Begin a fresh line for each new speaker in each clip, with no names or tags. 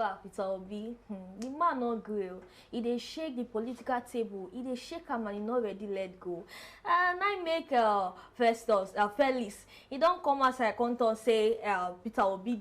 fact, it will be the man not grill. He dey shake the political table. He dey shake him and he not ready let go. And I make Felix. He don't come outside come talk say Peter Obi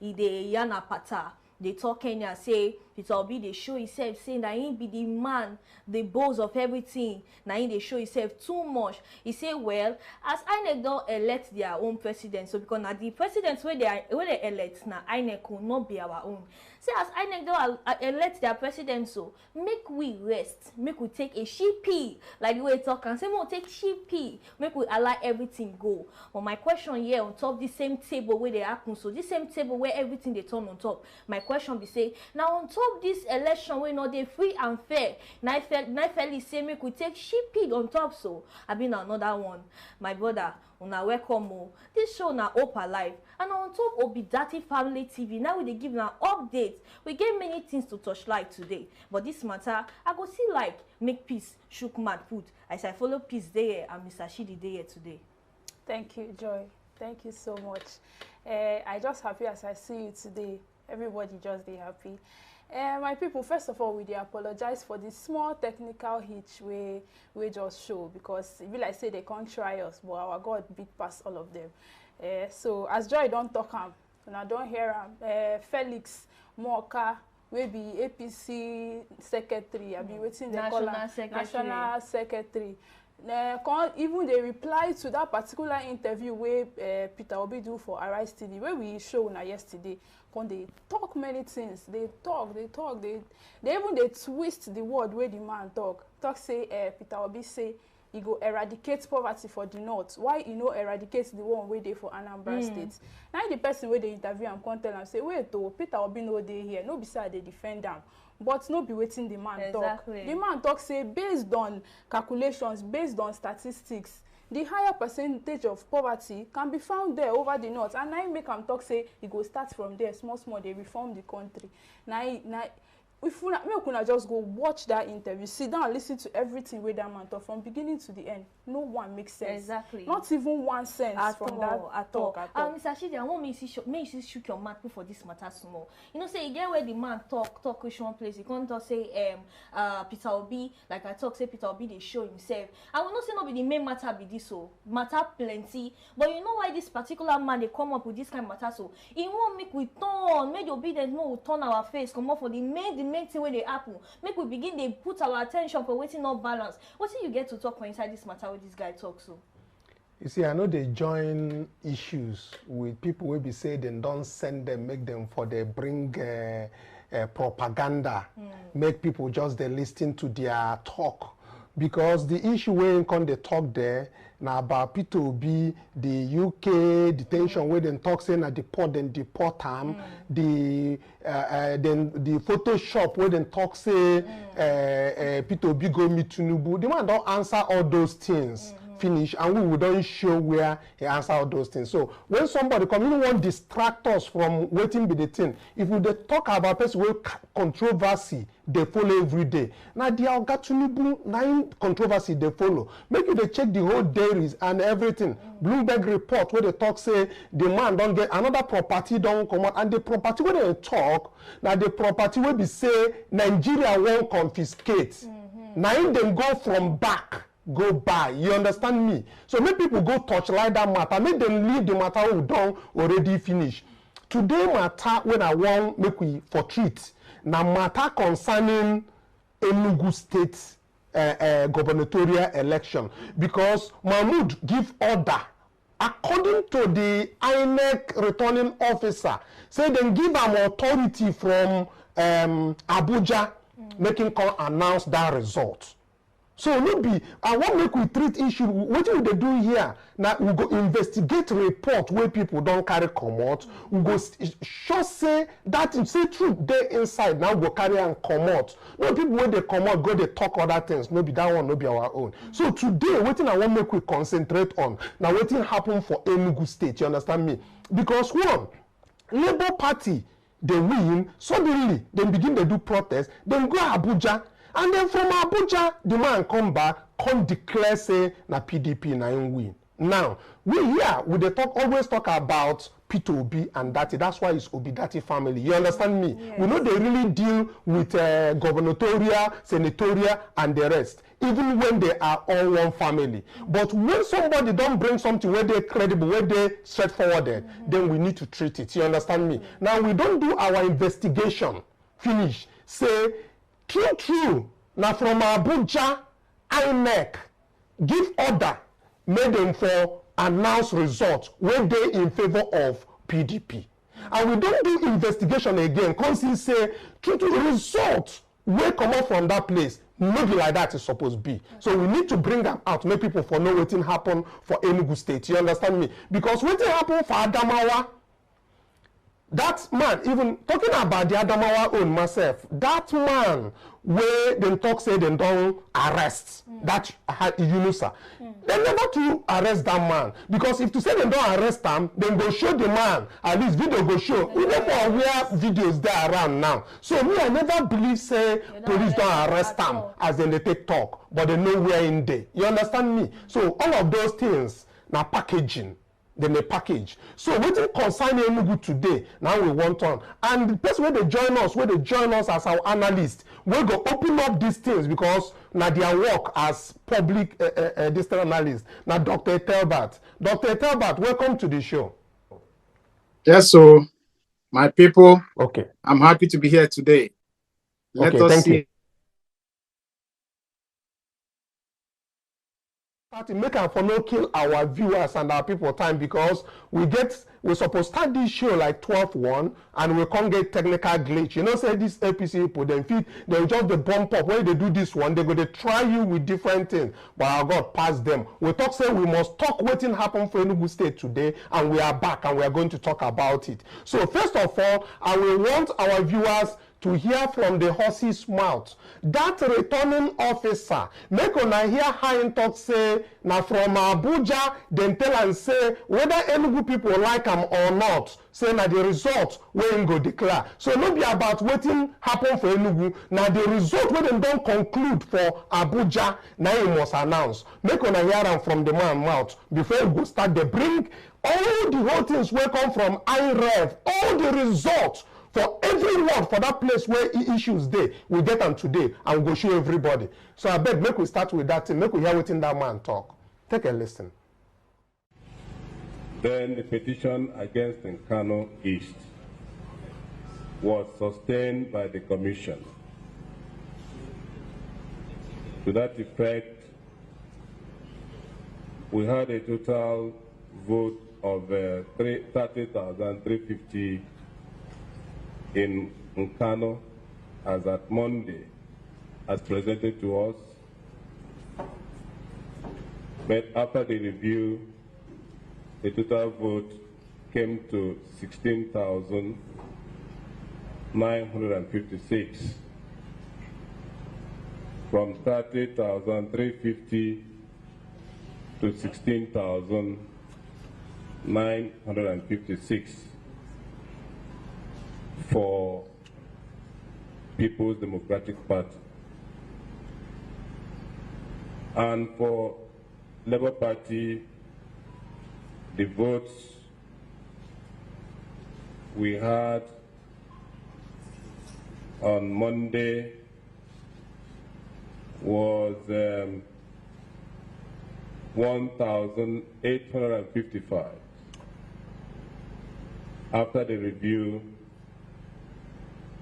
dey yana pata. They talk Kenya say Peter Obi they show himself saying that he be the man, the boss of everything. Now he they show himself too much. He say, well, as INEC don't elect their own president, so because now the presidents where they elect now INEC will not be our own. Say as INEC don't elect their president, so make we rest, make we take a sheepy, like the way talk and say we'll take sheepy, make we allow everything go. But my question here on top this same table where they happen, so this same table where everything they turn on top. My question be say now on top this election we know they free and fair. Now Felix say make we take sheepy on top, so I been another one. My brother, una welcome. This show na Hope Alive, and on top Obidati Family TV. Now we dey give an update. We get many things to touch light today, but this matter I go see like make peace shook mad put as I follow peace there and Mr. Chidi there today.
Thank you, Joy. Thank you so much. I just happy as I see you today. Everybody just dey happy. My people, first of all, we dey apologize for the small technical hitch we just show, because it be like say they can't try us, but our God beat past all of them. So as Joy don't talk am, and I don't hear am. Felix Moka, we be APC secretary. I be waiting they call national secretary. Even they reply to that particular interview where Peter Obi do for Arise TV, where we show na yesterday. They talk many things. They even they twist the word where the man talk say Peter Obi say he go eradicate poverty for the north. Why he no eradicate the one way they for Anambra State? Now the person where they interview and come tell and say, wait, Peter Obi no dey here. No be say they defend them. But no be waiting the man
exactly.
Talk. The man talk say based on calculations, based on statistics, the higher percentage of poverty can be found there over the north. And now make him talk say he go start from there, small, they reform the country. Now if we could just go watch that interview, sit down and listen to everything with that man talk from beginning to the end. No one makes sense.
Exactly.
Not even one sense at from all, that talk. At all.
Mr. Chidi, I want me to shook your mouth for this matter small. You know, say again where the man talk which one place. He can't talk say Peter Obi, like I talk say Peter Obi they show himself. I will not say no be the main matter be this so matter plenty. But you know why this particular man they come up with this kind of matter so he won't make we turn, make the obedient no turn our face, come up for the main thing where they happen. Make we begin they put our attention for waiting not balance. What do you get to talk for inside this matter with this guy talk so?
You see, I know they join issues with people who be say they don't send them, make them for they bring propaganda, make people just they listen to their talk. Because the issue where come they talk there now about Peter Obi, the UK detention where they talk saying at deport then deport them, then the Photoshop where they talk say Peter Obi go meet Tinubu. The man don't answer all those things. Finish, and we don't show where he answer all those things. So when somebody come, you don't want to distract us from waiting be the thing. If we they talk about person with controversy, they follow every day. Now the Tinubu 9 controversy they follow. Make you they check the whole diaries and everything. Bloomberg report where they talk say the man don't get another property don't come out, and the property where they talk now the property where be say Nigeria won't confiscate. Now them go from back. Go by, you understand me? So make people go touch like that matter, make them leave the matter we done already finish. Today matter when I want make we for treat now matter concerning Enugu State gubernatorial election, because Mahmoud give order according to the INEC returning officer, say they give them authority from Abuja, making come announce that result. So maybe I want make we treat issue. What will they do here? Now we go investigate report where people don't carry come out. We go just say that say truth they inside. Now go carry and come out. No people when they come out go they talk other things. Maybe that one no be our own. So today waiting I want make we concentrate on. Now waiting happen for Enugu State. You understand me? Because one, Labour Party they win suddenly. Then begin to do protest. Then go Abuja. And then from Abuja, the man come back, come declare say na PDP na him win. Now, we always talk about Peter Obi and Dati. That's why it's Obi Dati family. You understand me?
Yes.
We know they really deal with gubernatorial, senatorial, and the rest, even when they are all one family. But when somebody don't bring something where they're credible, where they're straightforward, then we need to treat it. You understand me? Now, we don't do our investigation, finish, say, true, now from Abuja, Inec, give order, made them for announce results when they in favor of PDP. And we don't do investigation again, constantly say, true to the results will come out from that place. Maybe like that is supposed to be. So we need to bring them out, make people for know what happen for Enugu State. You understand me? Because what happen for Adamawa, that man, even talking about the Adamawa own myself, that man where them talk say they don't arrest that Yunusa. They never to arrest that man. Because if to say they don't arrest him, then go show the man, at least video go show. We never where videos there around now. So me, I never believe say police don't arrest him as in they take talk, but they know where in there. You understand me? So all of those things now packaging. Then they package. So what concern Enugu today, now we want on. And the person where they join us as our analyst, we go open up these things because now their work as public district analyst. Now Dr. Telbert. Dr. Telbert, welcome to the show.
Yes, so my people,
okay.
I'm happy to be here today. Let us see.
Make and for no kill our viewers and our people time because we're supposed to start this show like 12-1 and we can't get technical glitch. You know, say this APC people, they'll just the bump up. When they do this one, they're going to try you with different things. But our God passed them. We say we must talk what happened for Enugu State today, and we are back and we are going to talk about it. So first of all, I will want our viewers to hear from the horse's mouth. That returning officer, make una hear how him talk say, now from Abuja, then tell and say, whether Enugu people like him or not, say na the result where him go declare. So no be about waiting happen for Enugu, now the result where them don't conclude for Abuja, now he must announce. Make una hear am from the man mouth, before we go start the bring all the whole things will come from IREV, all the results, for everyone for that place where issues there, we get them today and we'll go show everybody. So I beg, make we start with that thing, make we hear what that man talk. Take a listen.
Then the petition against Nkanu East was sustained by the Commission. To that effect, we had a total vote of 30,350 in Nkanu as at Monday, as presented to us. But after the review, the total vote came to 16,956 from 30,350 to 16,956 for People's Democratic Party. And for Labour Party, the votes we had on Monday was 1,855. After the review,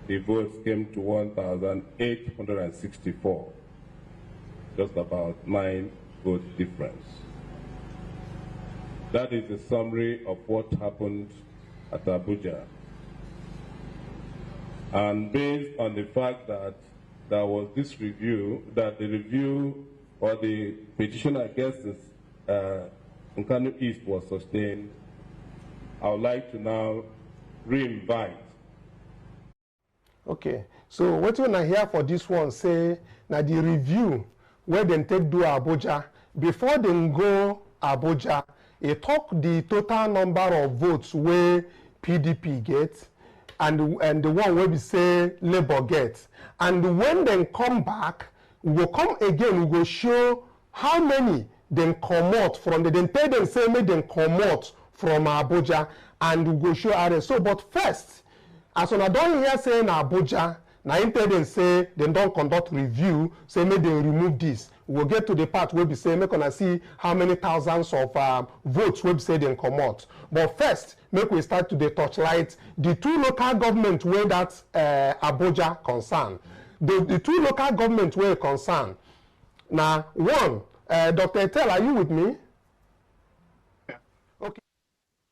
the votes came to 1,864, just about 9 vote difference. That is a summary of what happened at Abuja. And based on the fact that there was this review, that the review or the petition against this, Nkanu East was sustained, I would like to now re-invite.
Okay, so what you wanna hear for this one say, now the review where they take do Abuja, before they go Abuja, they talk the total number of votes where PDP gets and the one where we say Labour gets. And when they come back, we will come again, we will show how many then come out from the, then tell them say make them come out from Abuja and we go show arrest. So, but first, as on I don't hear saying Abuja, now in tell them say they don't conduct review, say make they remove this. We'll get to the part where we say make gonna see how many thousands of votes we say they come out. But first, make we start to the touchlight the two local government where that Abuja concern. The two local government were concerned. Now, one, Dr. Etel, are you with me? Okay.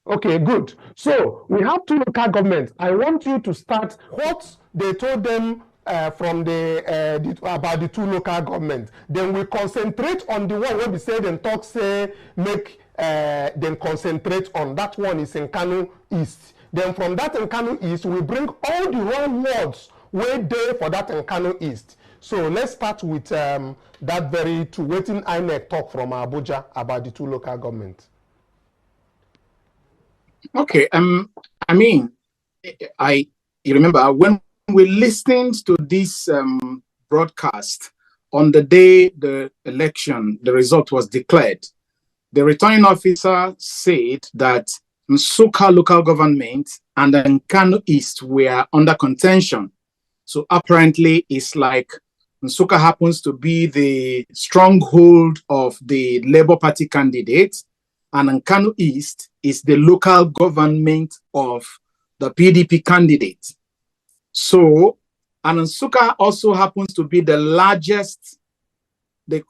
Okay, good. So we have two local governments. I want you to start what they told them from about the two local governments. Then we concentrate on the one where we say then talk say make then concentrate on that one is in Nkanu East. Then from that in Nkanu East, we bring all the wrong words where there for that in Kanu East. So let's start with that very two waiting Inec talk from Abuja about the two local governments.
Okay, I mean, you remember when we listened to this broadcast on the day the election, the result was declared, the returning officer said that Nsukka local government and Nkanu East were under contention. So apparently it's like Nsukka happens to be the stronghold of the Labour Party candidate, and Nkanu East is the local government of the PDP candidate. So, and Nsukka also happens to be the largest, the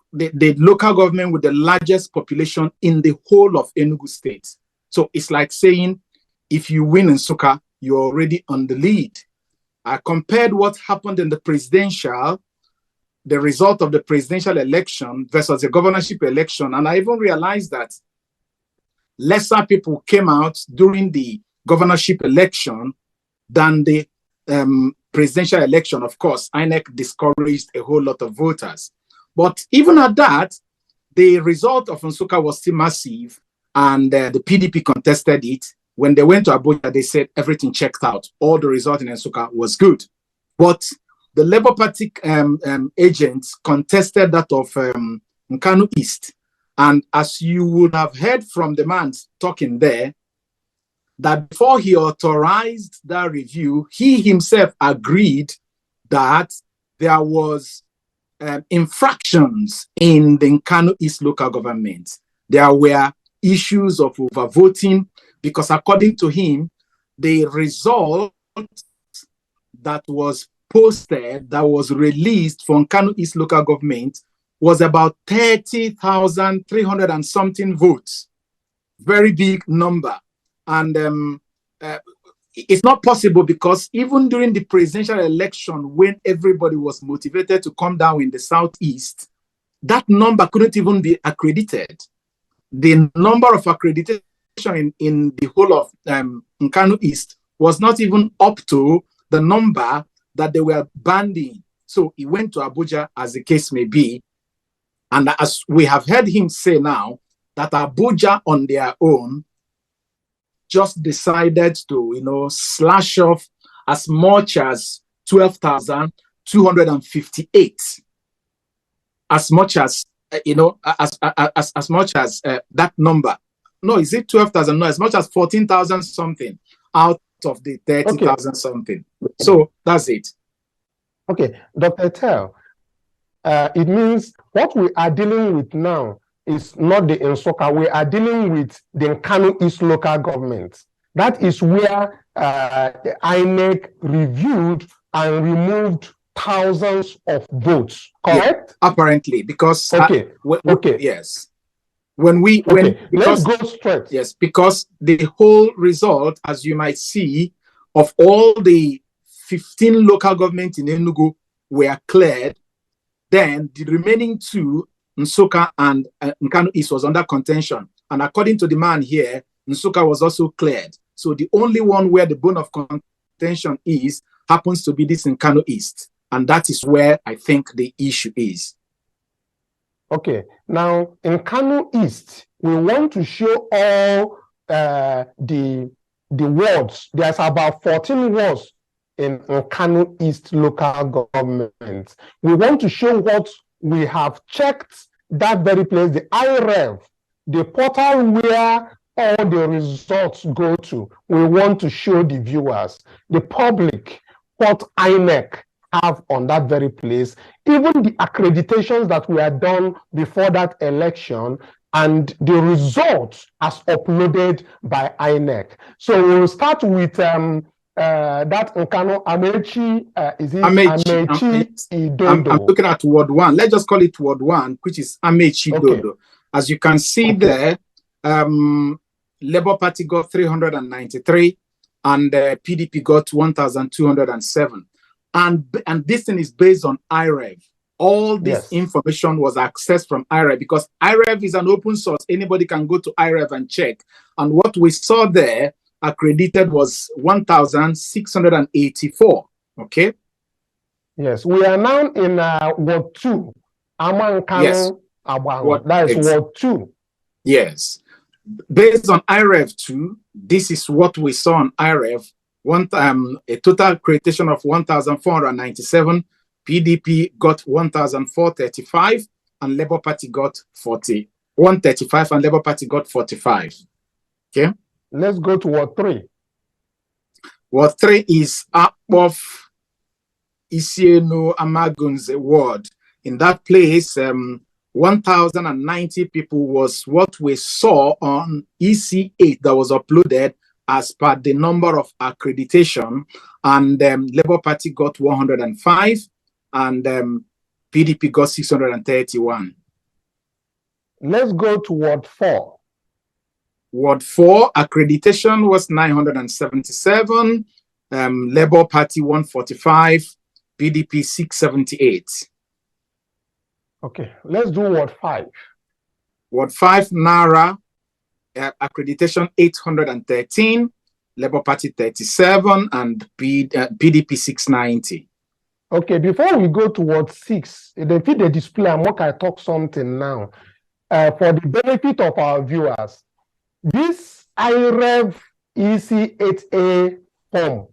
local government with the largest population in the whole of Enugu state. So it's like saying, if you win Nsukka, you're already on the lead. I compared what happened in the result of the presidential election versus the governorship election. And I even realized that lesser people came out during the governorship election than the presidential election. Of course, Inec discouraged a whole lot of voters. But even at that, the result of Nsukka was still massive, and the PDP contested it. When they went to Abuja, they said everything checked out. All the result in Nsukka was good. But the Labour Party agents contested that of Nkanu East. And as you would have heard from the man talking there, that before he authorized that review, he himself agreed that there was infractions in the Nkanu East local government. There were issues of overvoting, because according to him, the result that was posted, that was released from Kanu East local government was about 30,300 and something votes. Very big number. And it's not possible, because even during the presidential election, when everybody was motivated to come down in the Southeast, that number couldn't even be accredited. The number of accreditation in the whole of Nkanu East was not even up to the number that they were banding. So he went to Abuja, as the case may be. And as we have heard him say now, that Abuja on their own just decided to, slash off as much as 12,258. As much as, as much as that number. No, is it 12,000? No, as much as 14,000 something out of the 30,000 something. So that's it.
Okay, Dr. Tel, it means what we are dealing with now is not the Nsukka. We are dealing with the Kanu East local government. That is where the INEC reviewed and removed thousands of votes, correct?
Yeah, apparently, because yes.
Let's go straight.
Yes, because the whole result, as you might see, of all the 15 local governments in Enugu were cleared, then the remaining two, Nsukka and Nkanu East, was under contention. And according to the man here, Nsukka was also cleared. So the only one where the bone of contention is happens to be this Nkanu East. And that is where I think the issue is.
Okay, now in Kanu East, we want to show all the wards. There's about 14 wards in Kanu East local government. We want to show what we have checked that very place, the IREV, the portal where all the results go to. We want to show the viewers, the public, what INEC have on that very place, even the accreditations that were done before that election, and the results as uploaded by INEC. So we'll start with that Nkanu Amechi, is it Amechi Idodo?
I'm looking at Ward 1. Let's just call it Ward 1, which is Amechi Idodo. As you can see there, Labour Party got 393 and PDP got 1,207. And this thing is based on IREV. All this information was accessed from IREV because IREV is an open source. Anybody can go to IREV and check. And what we saw there accredited was 1,684. Okay?
Yes, we are now in Ward 2.
Yes.
That is Ward 2.
Yes. Based on IREV 2, this is what we saw on IREV. A total accreditation of 1,497. PDP got 1,435 and Labour Party got 135 and Labour Party got 45. Okay.
Let's go to Ward 3.
Ward 3 is up of Isienu Amagun's ward. In that place, 1,090 people was what we saw on EC8 that was uploaded as per the number of accreditation, and Labour Party got 105 and PDP got 631.
Let's go to Ward 4.
Ward 4 accreditation was 977, Labour Party 145, PDP 678.
Okay, let's do Ward 5.
Ward 5 Nara accreditation 813, Labour Party 37, and PDP 690.
Okay, before we go to Ward 6, the feed the display and I talk something now. For the benefit of our viewers, this IREV EC8A form,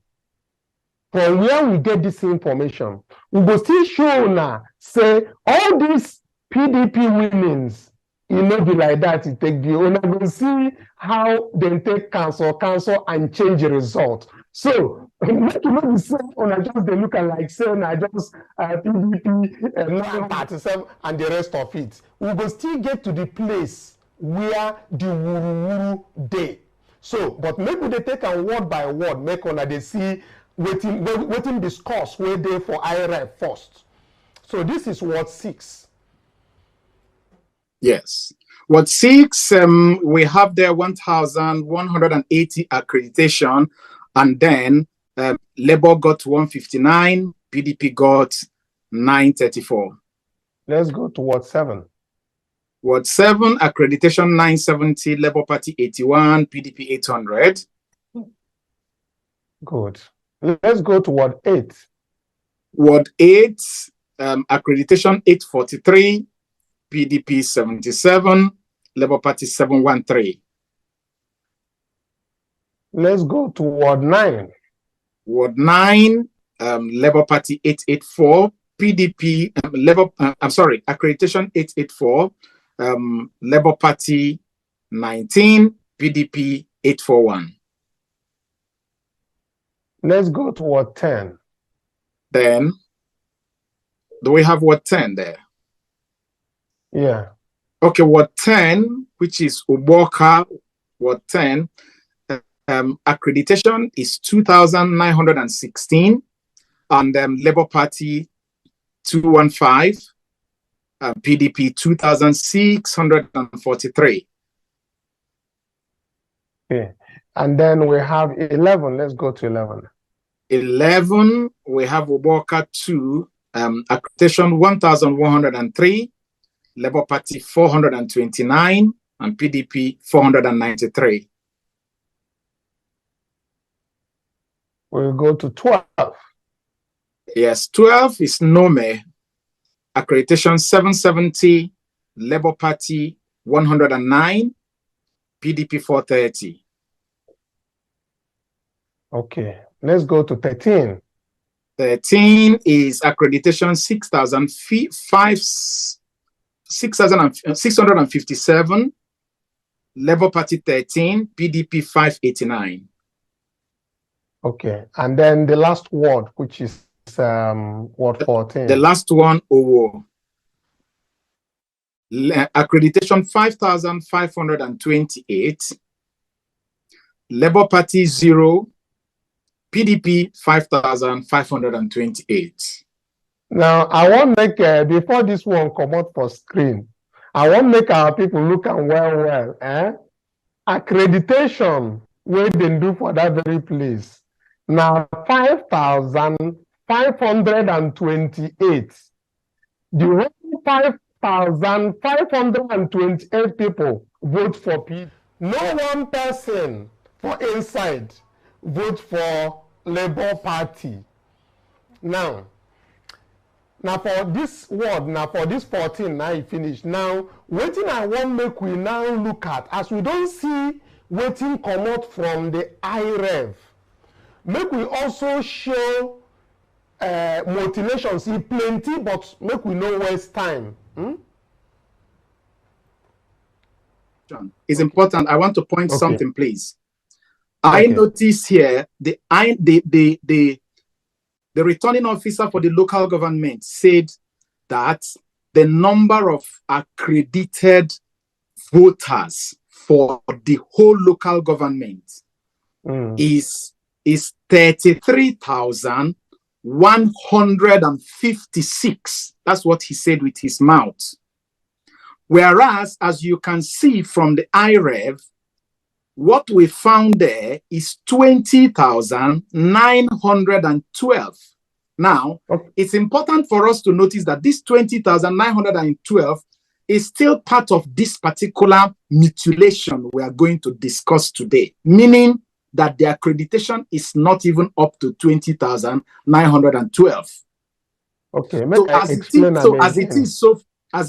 from where we get this information, we will still show now, say, all these PDP winnings, it may be like that, it take the owner will see how they take cancel, and change the result. So, make you not be saying, I just they look like saying, I just PDP 937 and the rest of it. We will still get to the place where the wuru day. So, but maybe they take a word by word, make on they see waiting discuss where they for IRF first. So this is Ward 6.
Yes. Ward 6, we have there 1,180 accreditation, and then Labour got 159, PDP got 934.
Let's go to Ward 7.
Ward 7, accreditation 970, Labour Party 81, PDP 800.
Good. Let's go to Ward 8.
Ward 8, accreditation 843, PDP 77, Labour Party 713.
Let's go to Ward 9.
Ward 9, Labour Party 884, PDP, accreditation 884, Labour Party 19, PDP 841.
Let's go to Ward 10.
Then, do we have Ward 10 there?
Yeah.
Okay, Ward 10, which is Uboka, Ward 10, accreditation is 2,916, and Labour Party 215, PDP 2,643.
Okay, and then we have 11. Let's go to 11.
11, we have Uboka 2, accreditation 1,103, Labour Party 429, and PDP 493.
We'll go to 12.
Yes, 12 is Nome, accreditation 770, Labour Party 109, PDP 430.
Okay, let's go to 13.
13 is accreditation 6,005, 657, Labour Party 13, PDP 589.
Okay, and then the last word, which is word 14.
The last one, Owo. Accreditation 5,528. Labour Party 0, PDP 5,528.
Now, I want to make, before this one come out for screen, I want to make our people look and well, accreditation, what they do for that very place. Now, 5,528. The whole 5,528 people vote for P. No one person for inside vote for Labour Party. Now for this word, now for this 14, now it finished. Now, waiting I want make we now look at, as we don't see waiting come out from the IREV, make we also show motivations. It plenty, but make we no waste time.
It's important. I want to point something, please.
Okay.
I notice here the returning officer for the local government said that the number of accredited voters for the whole local government is 33,156. That's what he said with his mouth. Whereas, as you can see from the IREV, what we found there is 20,912. Now, it's important for us to notice that this 20,912 is still part of this particular mutilation we are going to discuss today, meaning that the accreditation is not even up to 20,912.
Okay,
so as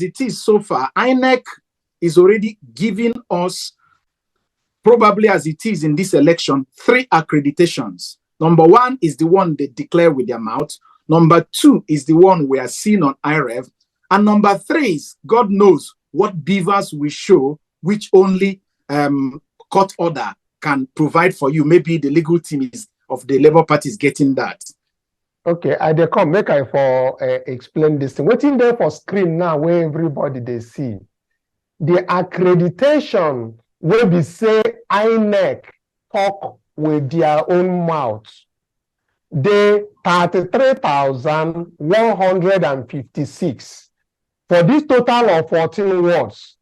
it is so far, Inec is already giving us, probably as it is in this election, 3 accreditations. Number 1 is the one they declare with their mouth. Number 2 is the one we are seeing on IREV. And number 3 is, God knows what beavers we show, which only court order can provide for you. Maybe the legal team of the Labour Party is getting that.
Okay, I dey come make I for explain this thing. Waiting there for screen now where everybody they see. The accreditation will be say INEC talk with their own mouth. They 33,156. For this total of 14 words,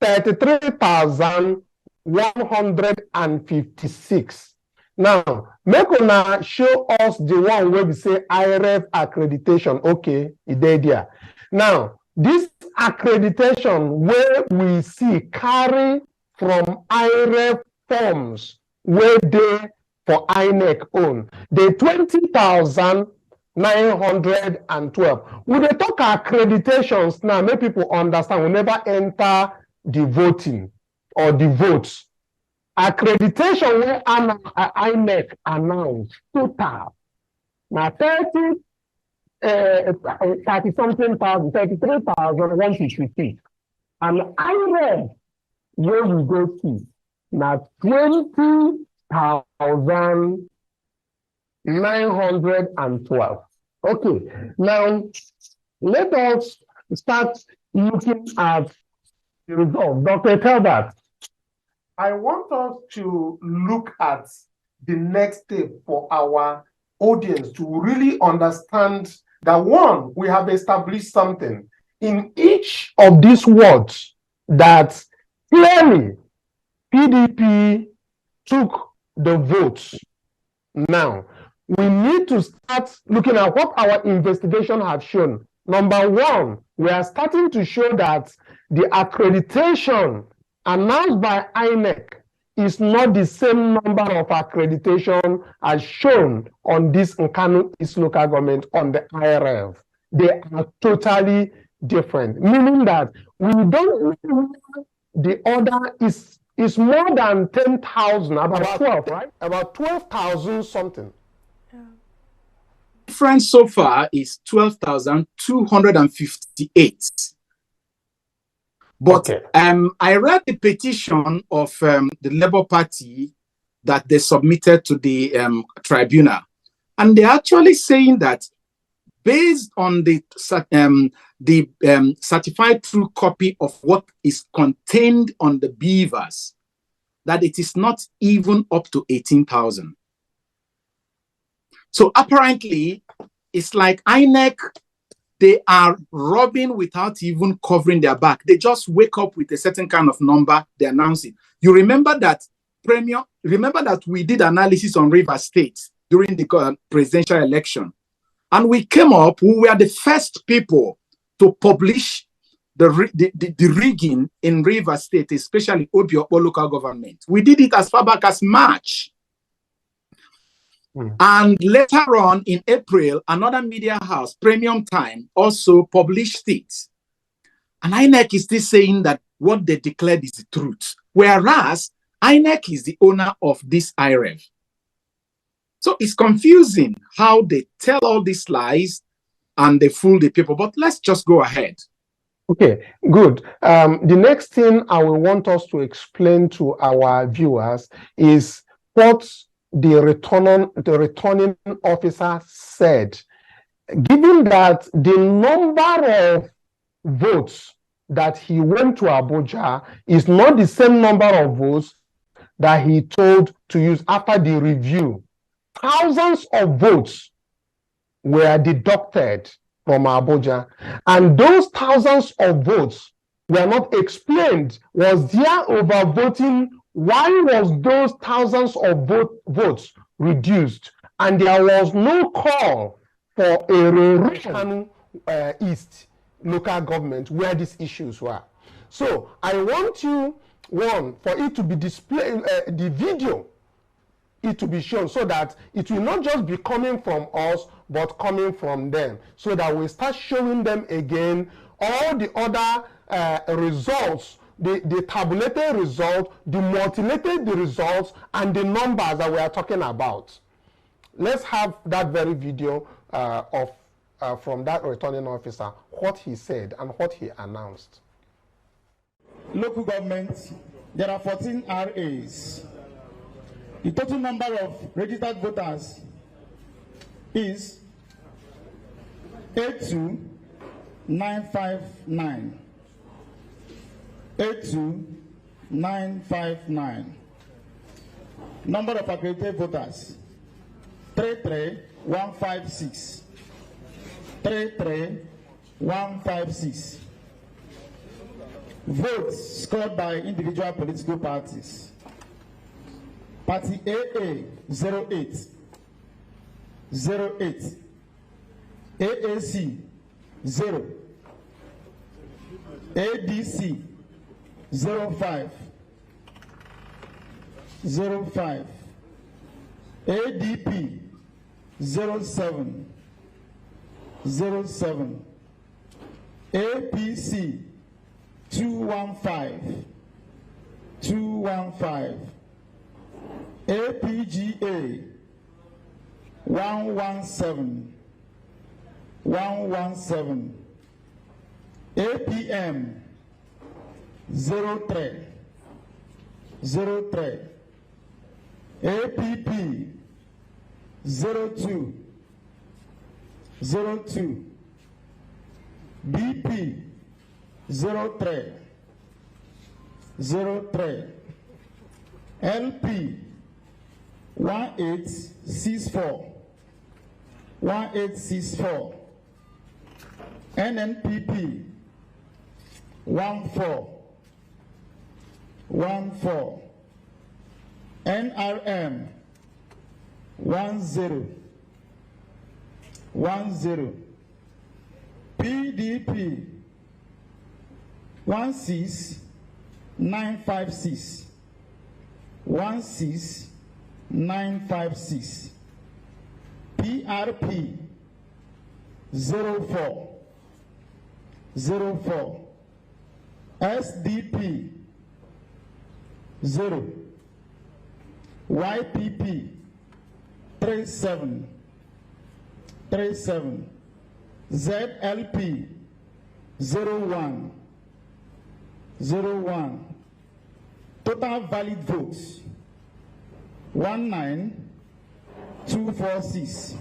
33,156. Now, make una show us the one where we say IREV accreditation. Okay, it's there. Now, this accreditation where we see carry from IREV forms where they for INEC own, the 20,912. We dey talk accreditations now, make people understand. We never enter the voting or the votes. Accreditation where INEC announced total now 30 something thousand, 33,156. And IREV where we go see now 20,912. Okay, now let us start looking at the result. Dr. Talbot, I want us to look at the next step for our audience to really understand that, one, we have established something in each of these words that clearly PDP took the votes. Now, we need to start looking at what our investigation have shown. Number 1, we are starting to show that the accreditation announced by INEC is not the same number of accreditation as shown on this Nkanu East local government on the IRF. They are totally different, meaning that we don't know the order is more than 10,000, about 12, right? About 12,000 something.
Difference so far is 12,258. But
Okay.
I read the petition of the Labour Party that they submitted to the tribunal, and they're actually saying that based on the certified true copy of what is contained on the beavers, that it is not even up to 18,000. So apparently, it's like INEC, they are robbing without even covering their back. They just wake up with a certain kind of number, they announce it. You remember that we did analysis on Rivers State during the presidential election. And we came up, we were the first people to publish the rigging in Rivers State, especially Obiopo local government. We did it as far back as March. And later on in April, another media house, Premium Time, also published it. And INEC is still saying that what they declared is the truth. Whereas INEC is the owner of this IREV. So it's confusing how they tell all these lies and they fool the people. But let's just go ahead.
Okay, good. The next thing I will want us to explain to our viewers is what the returning officer said. Given that the number of votes that he went to Abuja is not the same number of votes that he told to use after the review. Thousands of votes were deducted from Abuja, and those thousands of votes were not explained. Was there overvoting? Why was those thousands of votes reduced? And there was no call for a Kanu East local government where these issues were. So I want you, one, for it to be displayed, the video, it to be shown, so that it will not just be coming from us, but coming from them, so that we start showing them again all the other results, the tabulated result, the multilated results, and the numbers that we are talking about. Let's have that very video from that returning officer, what he said and what he announced.
Local government, there are 14 RAs. The total number of registered voters is 82,959. 82,959. Number of accredited voters 33,156. 33,156. Votes scored by individual political parties. Party AA 08. 08. AAC 0. ADC 05. 05. ADP 07. 07. APC 215. 215. APGA 117. 117. APM 03. 03. APP 02. 02. BP 03. 03. LP 1864. 1864. NNPP 14. 14. NRM 10. 10. PDP 16956. 16956. PRP 04. 04. SDP 0. YPP 37. 37. ZLP 01. 01. Total valid votes 19246.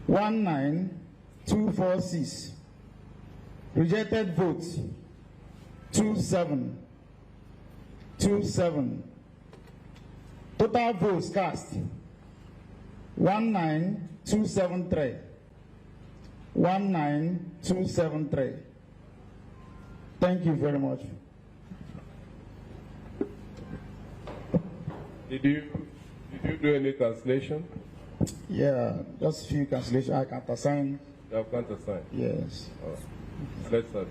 19246. Rejected votes 27. 27. Total votes cast 19273. 19273. Thank you very much.
Did you do any cancellation?
Yeah, just a few cancellations. I can't assign.
You have can't assign?
Yes.
All right. Let's start.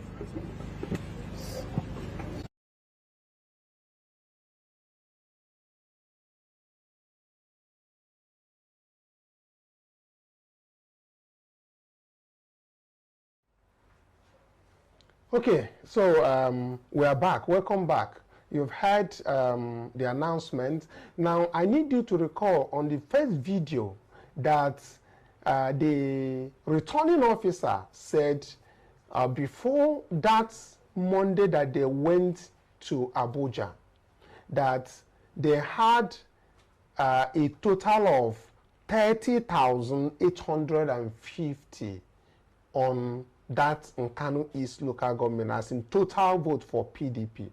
Okay, so we are back. Welcome back. You've heard the announcement. Now, I need you to recall on the first video that the returning officer said before that Monday that they went to Abuja, that they had a total of 30,850 on that Nkanu East local government, as in total vote for PDP.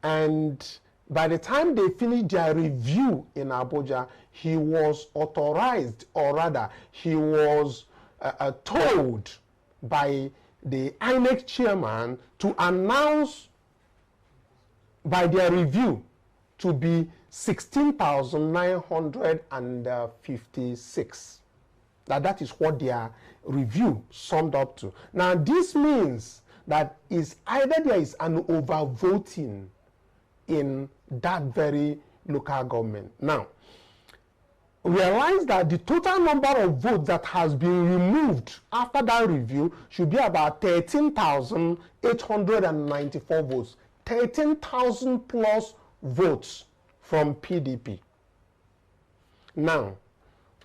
And by the time they finished their review in Abuja, he was authorized, or rather, he was told by the Inec chairman to announce by their review to be 16,956. That is what their review summed up to. Now, this means that is either there is an overvoting in that very local government. Now, realize that the total number of votes that has been removed after that review should be about 13,894 votes. 13,000 plus votes from PDP. Now,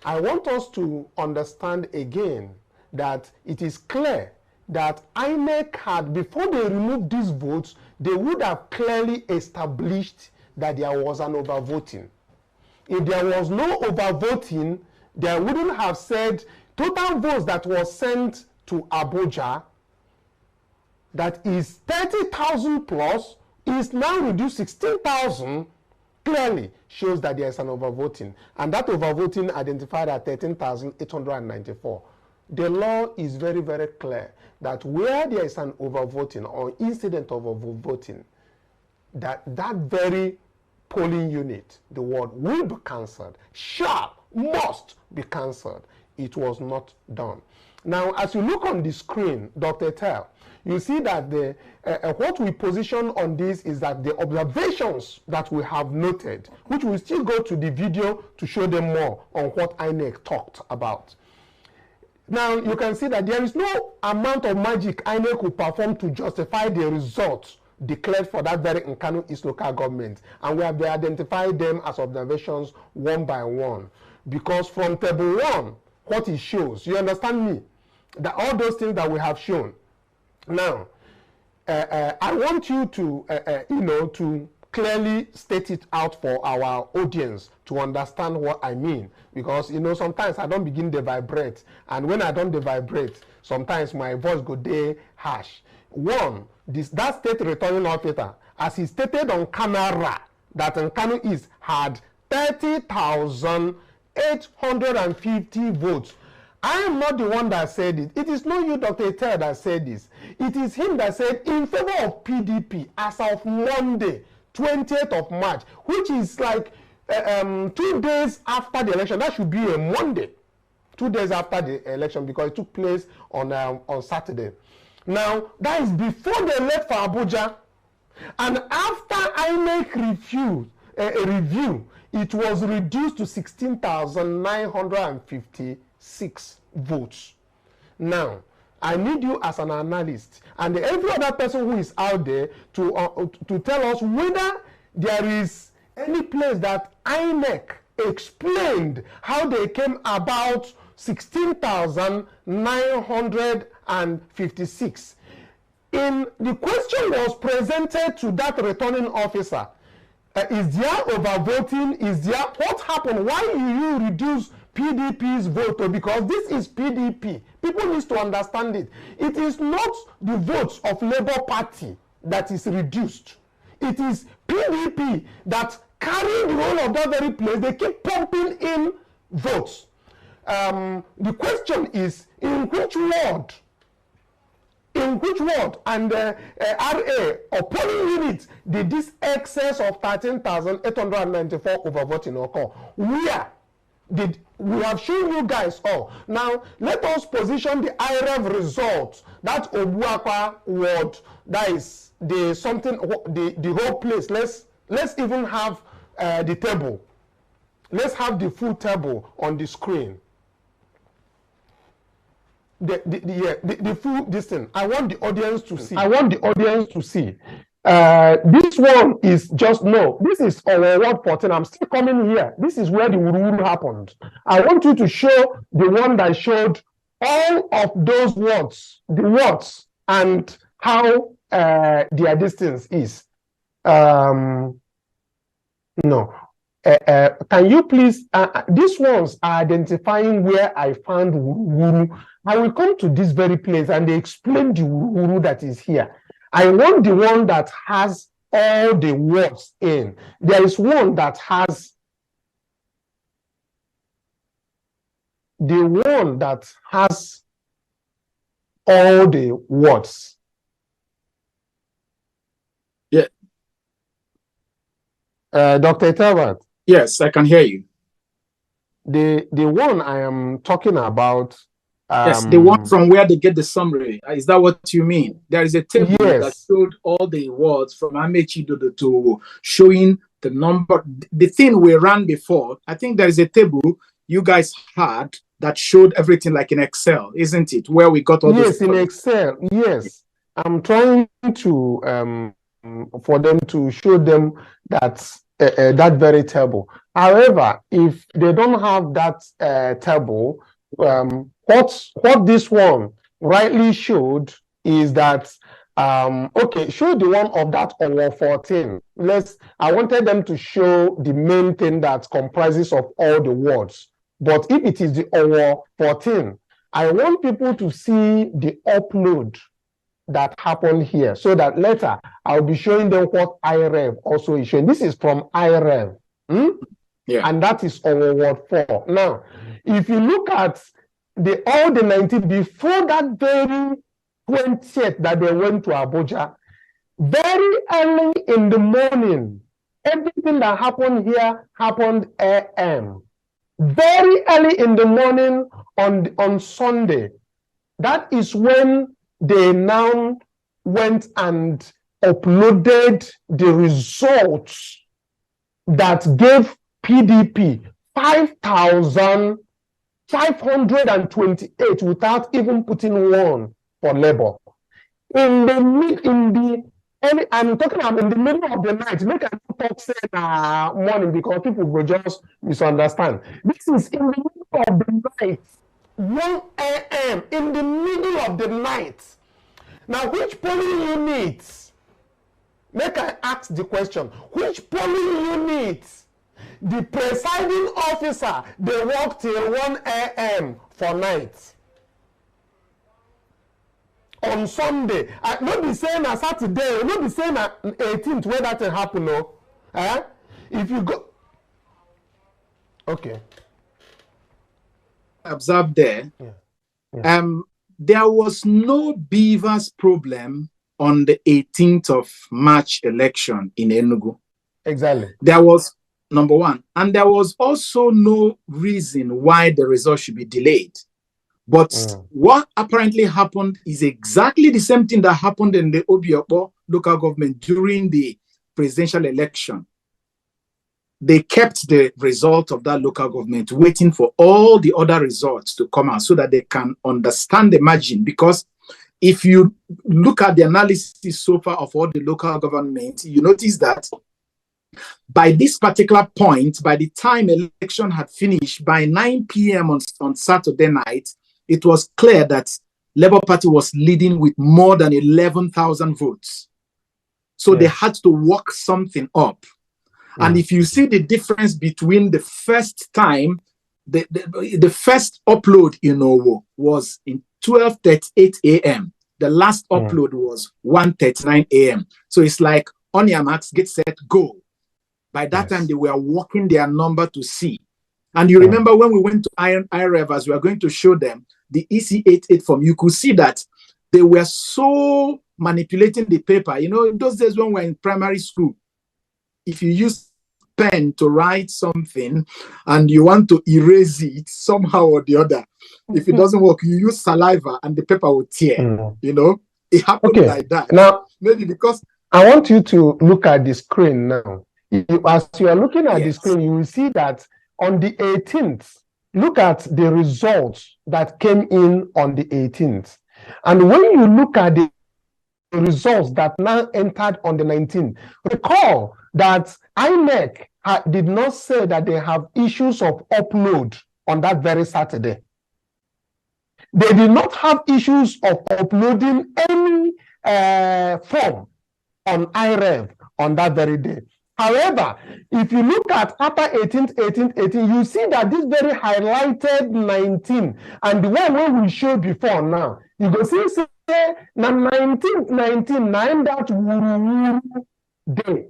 I want us to understand again that it is clear that INEC had, before they removed these votes, they would have clearly established that there was an overvoting. If there was no overvoting, they wouldn't have said total votes that was sent to Abuja, that is 30,000 plus, is now reduced 16,000, clearly shows that there is an overvoting. And that overvoting identified at 13,894. The law is very, very clear that where there is an overvoting or incident of overvoting, that very polling unit, the word will be cancelled, must be cancelled. It was not done. Now, as you look on the screen, Dr. Tell, you see that what we position on this is that the observations that we have noted, which will still go to the video to show them more on what INEC talked about. Now, you can see that there is no amount of magic INEC will perform to justify the results declared for that very Nkanu East local government. And we have identified them as observations one by one. Because from table 1, what it shows, you understand me? That all those things that we have shown. Now, I want you to, to clearly state it out for our audience to understand what I mean. Because, sometimes I don't begin to vibrate. And when I don't vibrate, sometimes my voice go there harsh. One, that state returning officer, as he stated on camera, that Nkanu East had 30,850 votes. I am not the one that said it. It is not you, Dr. Etel, that said this. It is him that said in favor of PDP as of Monday, 20th of March, which is like 2 days after the election. That should be a Monday, 2 days after the election, because it took place on Saturday. Now, that is before they left for Abuja. And after INEC review, it was reduced to 16,956 votes. Now, I need you as an analyst and every other person who is out there to tell us whether there is any place that INEC explained how they came about 16,956. the question was presented to that returning officer. Is there overvoting? Is there, what happened? Why you reduce PDP's vote? Because this is PDP. People need to understand it. It is not the votes of Labour Party that is reduced. It is PDP that carry the role of that very place. They keep pumping in votes. The question is, in which ward? In which ward and RA or polling unit did this excess of 13,894 overvoting occur? Where did we have shown you guys all? Now let us position the IREV results. That Obuakwa ward, that is the something, the whole place. Let's even have the table. Let's have the full table on the screen. The full this thing. I want the audience to see. I want the audience to see. This one is just no. This is our ward 14. I'm still coming here. This is where the wuru happened. I want you to show the one that showed all of those words, the words, and how their distance is. No. Can you please? These ones are identifying where I found wuru. I will come to this very place and they explain the wuru that is here. I want the one that has all the words in. There is one that has the one that has all the words.
Yeah.
Dr. Talbot.
Yes, I can hear you.
The one I am talking about.
Yes, the one from where they get the summary. Is that what you mean? There is a table that showed all the words from Amechi to showing the number. The thing we ran before, I think there is a table you guys had that showed everything like in Excel, isn't it? Where we got all
yes, in Excel. Yes, I'm trying to for them to show them that that very table. However, if they don't have that table, what this one rightly showed is that okay, show the one of that over 14. I wanted them to show the main thing that comprises of all the words. But if it is the over 14, I want people to see the upload that happened here, so that later I'll be showing them what IREV also is showing. This is from IREV. Yeah. And that is over word 4. Now, if you look at all the 19 before that very 20th that they went to Abuja, very early in the morning, everything that happened here happened AM. Very early in the morning on Sunday, that is when they now went and uploaded the results that gave PDP 5,528 without even putting one for Labour. I'm talking about in the middle of the night. Make I not talk say morning because people will just misunderstand. This is in the middle of the night, 1 a.m. in the middle of the night. Now, which polling units? Make I ask the question. Which polling units? The presiding officer, they work till 1 a.m. for night. On Sunday, I not be saying on Saturday, not be saying on 18th where that happen, no. If you go, okay.
Observe there. Yeah. There was no beavers problem on the 18th of March election in Enugu.
Exactly.
There was number one, and there was also no reason why the result should be delayed. But what apparently happened is exactly the same thing that happened in the Obiobo local government during the presidential election. They kept the result of that local government waiting for all the other results to come out so that they can understand the margin. Because if you look at the analysis so far of all the local government, you notice that by this particular point, by the time election had finished, by 9 p.m. on Saturday night, it was clear that Labour Party was leading with more than 11,000 votes. So they had to work something up. And if you see the difference between the first time, the first upload in Owo was in 12:38 a.m. The last upload was 1:39 a.m. So it's like on your marks, get set, go. By that time, they were working their number to see. And you remember when we went to IREV, as we are going to show them the EC88 form, you could see that they were so manipulating the paper. You know, in those days when we were in primary school, if you use pen to write something and you want to erase it somehow or the other, if it doesn't work, you use saliva and the paper will tear. You know, it happened like that.
Now,
maybe because
I want you to look at the screen now. As you are looking at the screen, you will see that on the 18th, look at the results that came in on the 18th. And when you look at the results that now entered on the 19th, recall that INEC did not say that they have issues of upload on that very Saturday. They did not have issues of uploading any form on IREV on that very day. However, if you look at after 18th, you see that this very highlighted 19 and the one we showed before now, you go see say na 19th, 9 that wuru day.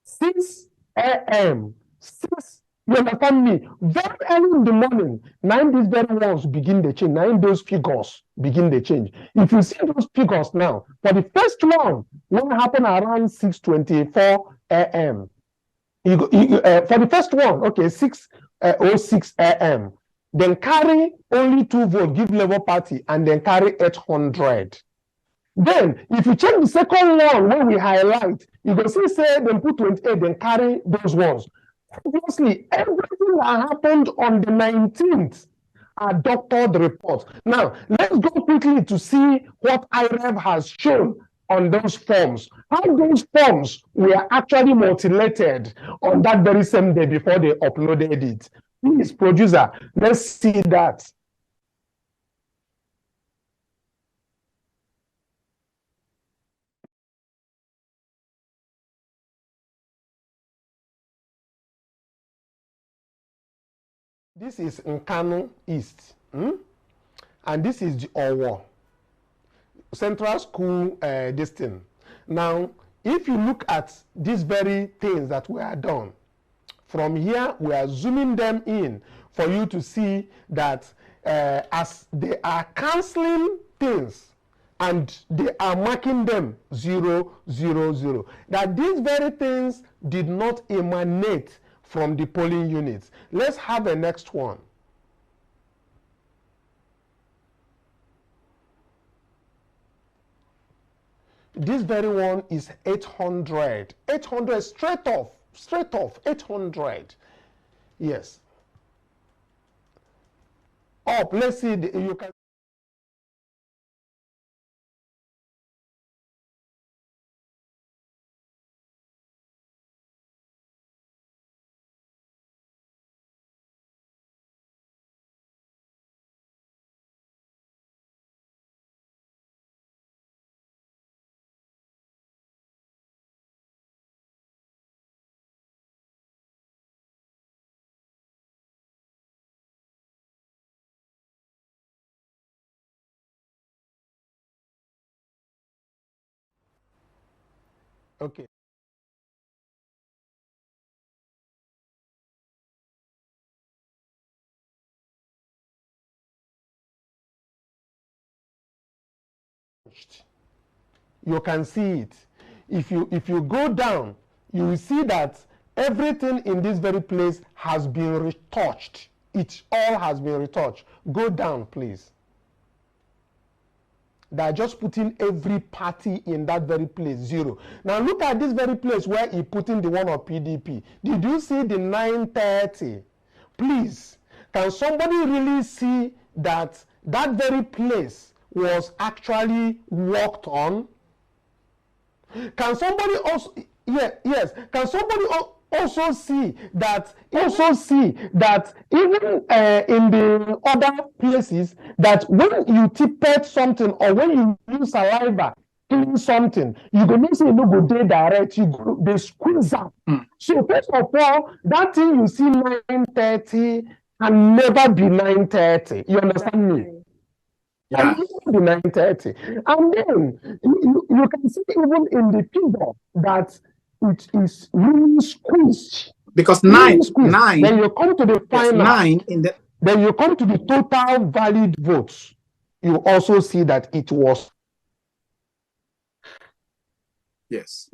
6 a.m. 6, you understand me? Very early in the morning, 9 these very ones begin the change. 9 those figures begin the change. If you see those figures now, for the first one, what happened around 6:24 a.m. For the first one, okay, 6:06 a.m. Then carry only 2 votes, give Labour Party, and then carry 800. Then, if you check the second one, when we highlight, you can see say them put 28, then carry those ones. Obviously, everything that happened on the 19th are doctored reports. Now, let's go quickly to see what IREV has shown on those forms. How those forms were actually mutilated on that very same day before they uploaded it. Please, producer, let's see that. This is Nkanu East, and this is the Owo Central School this thing. Now, if you look at these very things that were done, from here we are zooming them in for you to see that as they are cancelling things and they are marking them 0, 0, 0, that these very things did not emanate from the polling units. Let's have a next one. This very one is 800. 800 straight off, 800. Yes. Up, let's see, you can. Okay. You can see it. If you go down, you will see that everything in this very place has been retouched. It all has been retouched. Go down, please. They are just putting every party in that very place 0. Now look at this very place where he put in the one of PDP. Did you see the 930? Please, can somebody really see that that very place was actually worked on? Can somebody also, yes, can somebody also see that even in the other places, that when you tippet something or when you use saliva clean something, you go make say you no go dey direct, you go dey squeeze out. So first of all, that thing you see 9:30 can never be 9:30. You understand me?
Yeah.
Can never be 9:30. And then you can see even in the figure that it is really squeezed.
Because
Really
nine,
squeezed. Then you come to the final.
9 in the.
Then you come to the total valid votes. You also see that it was.
Yes.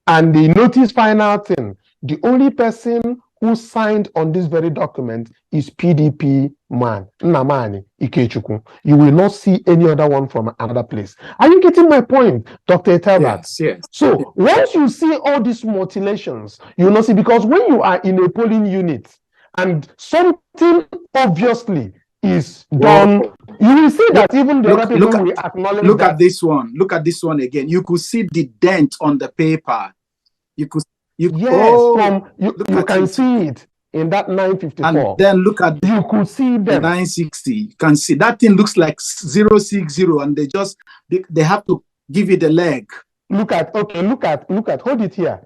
And the notice final thing, the only person who signed on this very document is PDP man, Nnamani Ikechukwu. You will not see any other one from another place. Are you getting my point, Dr. Etelbert?
Yes.
So once you see all these mutilations, you will not see, because when you are in a polling unit and something obviously is done, you will see that even the other people will acknowledge.
Look at this one. Look at this one again. You could see the dent on the paper. You can
see it in that 954.
And then look at
you could see them.
The 960. You can see that thing looks like 060, and they have to give it a leg.
Look at, hold it here.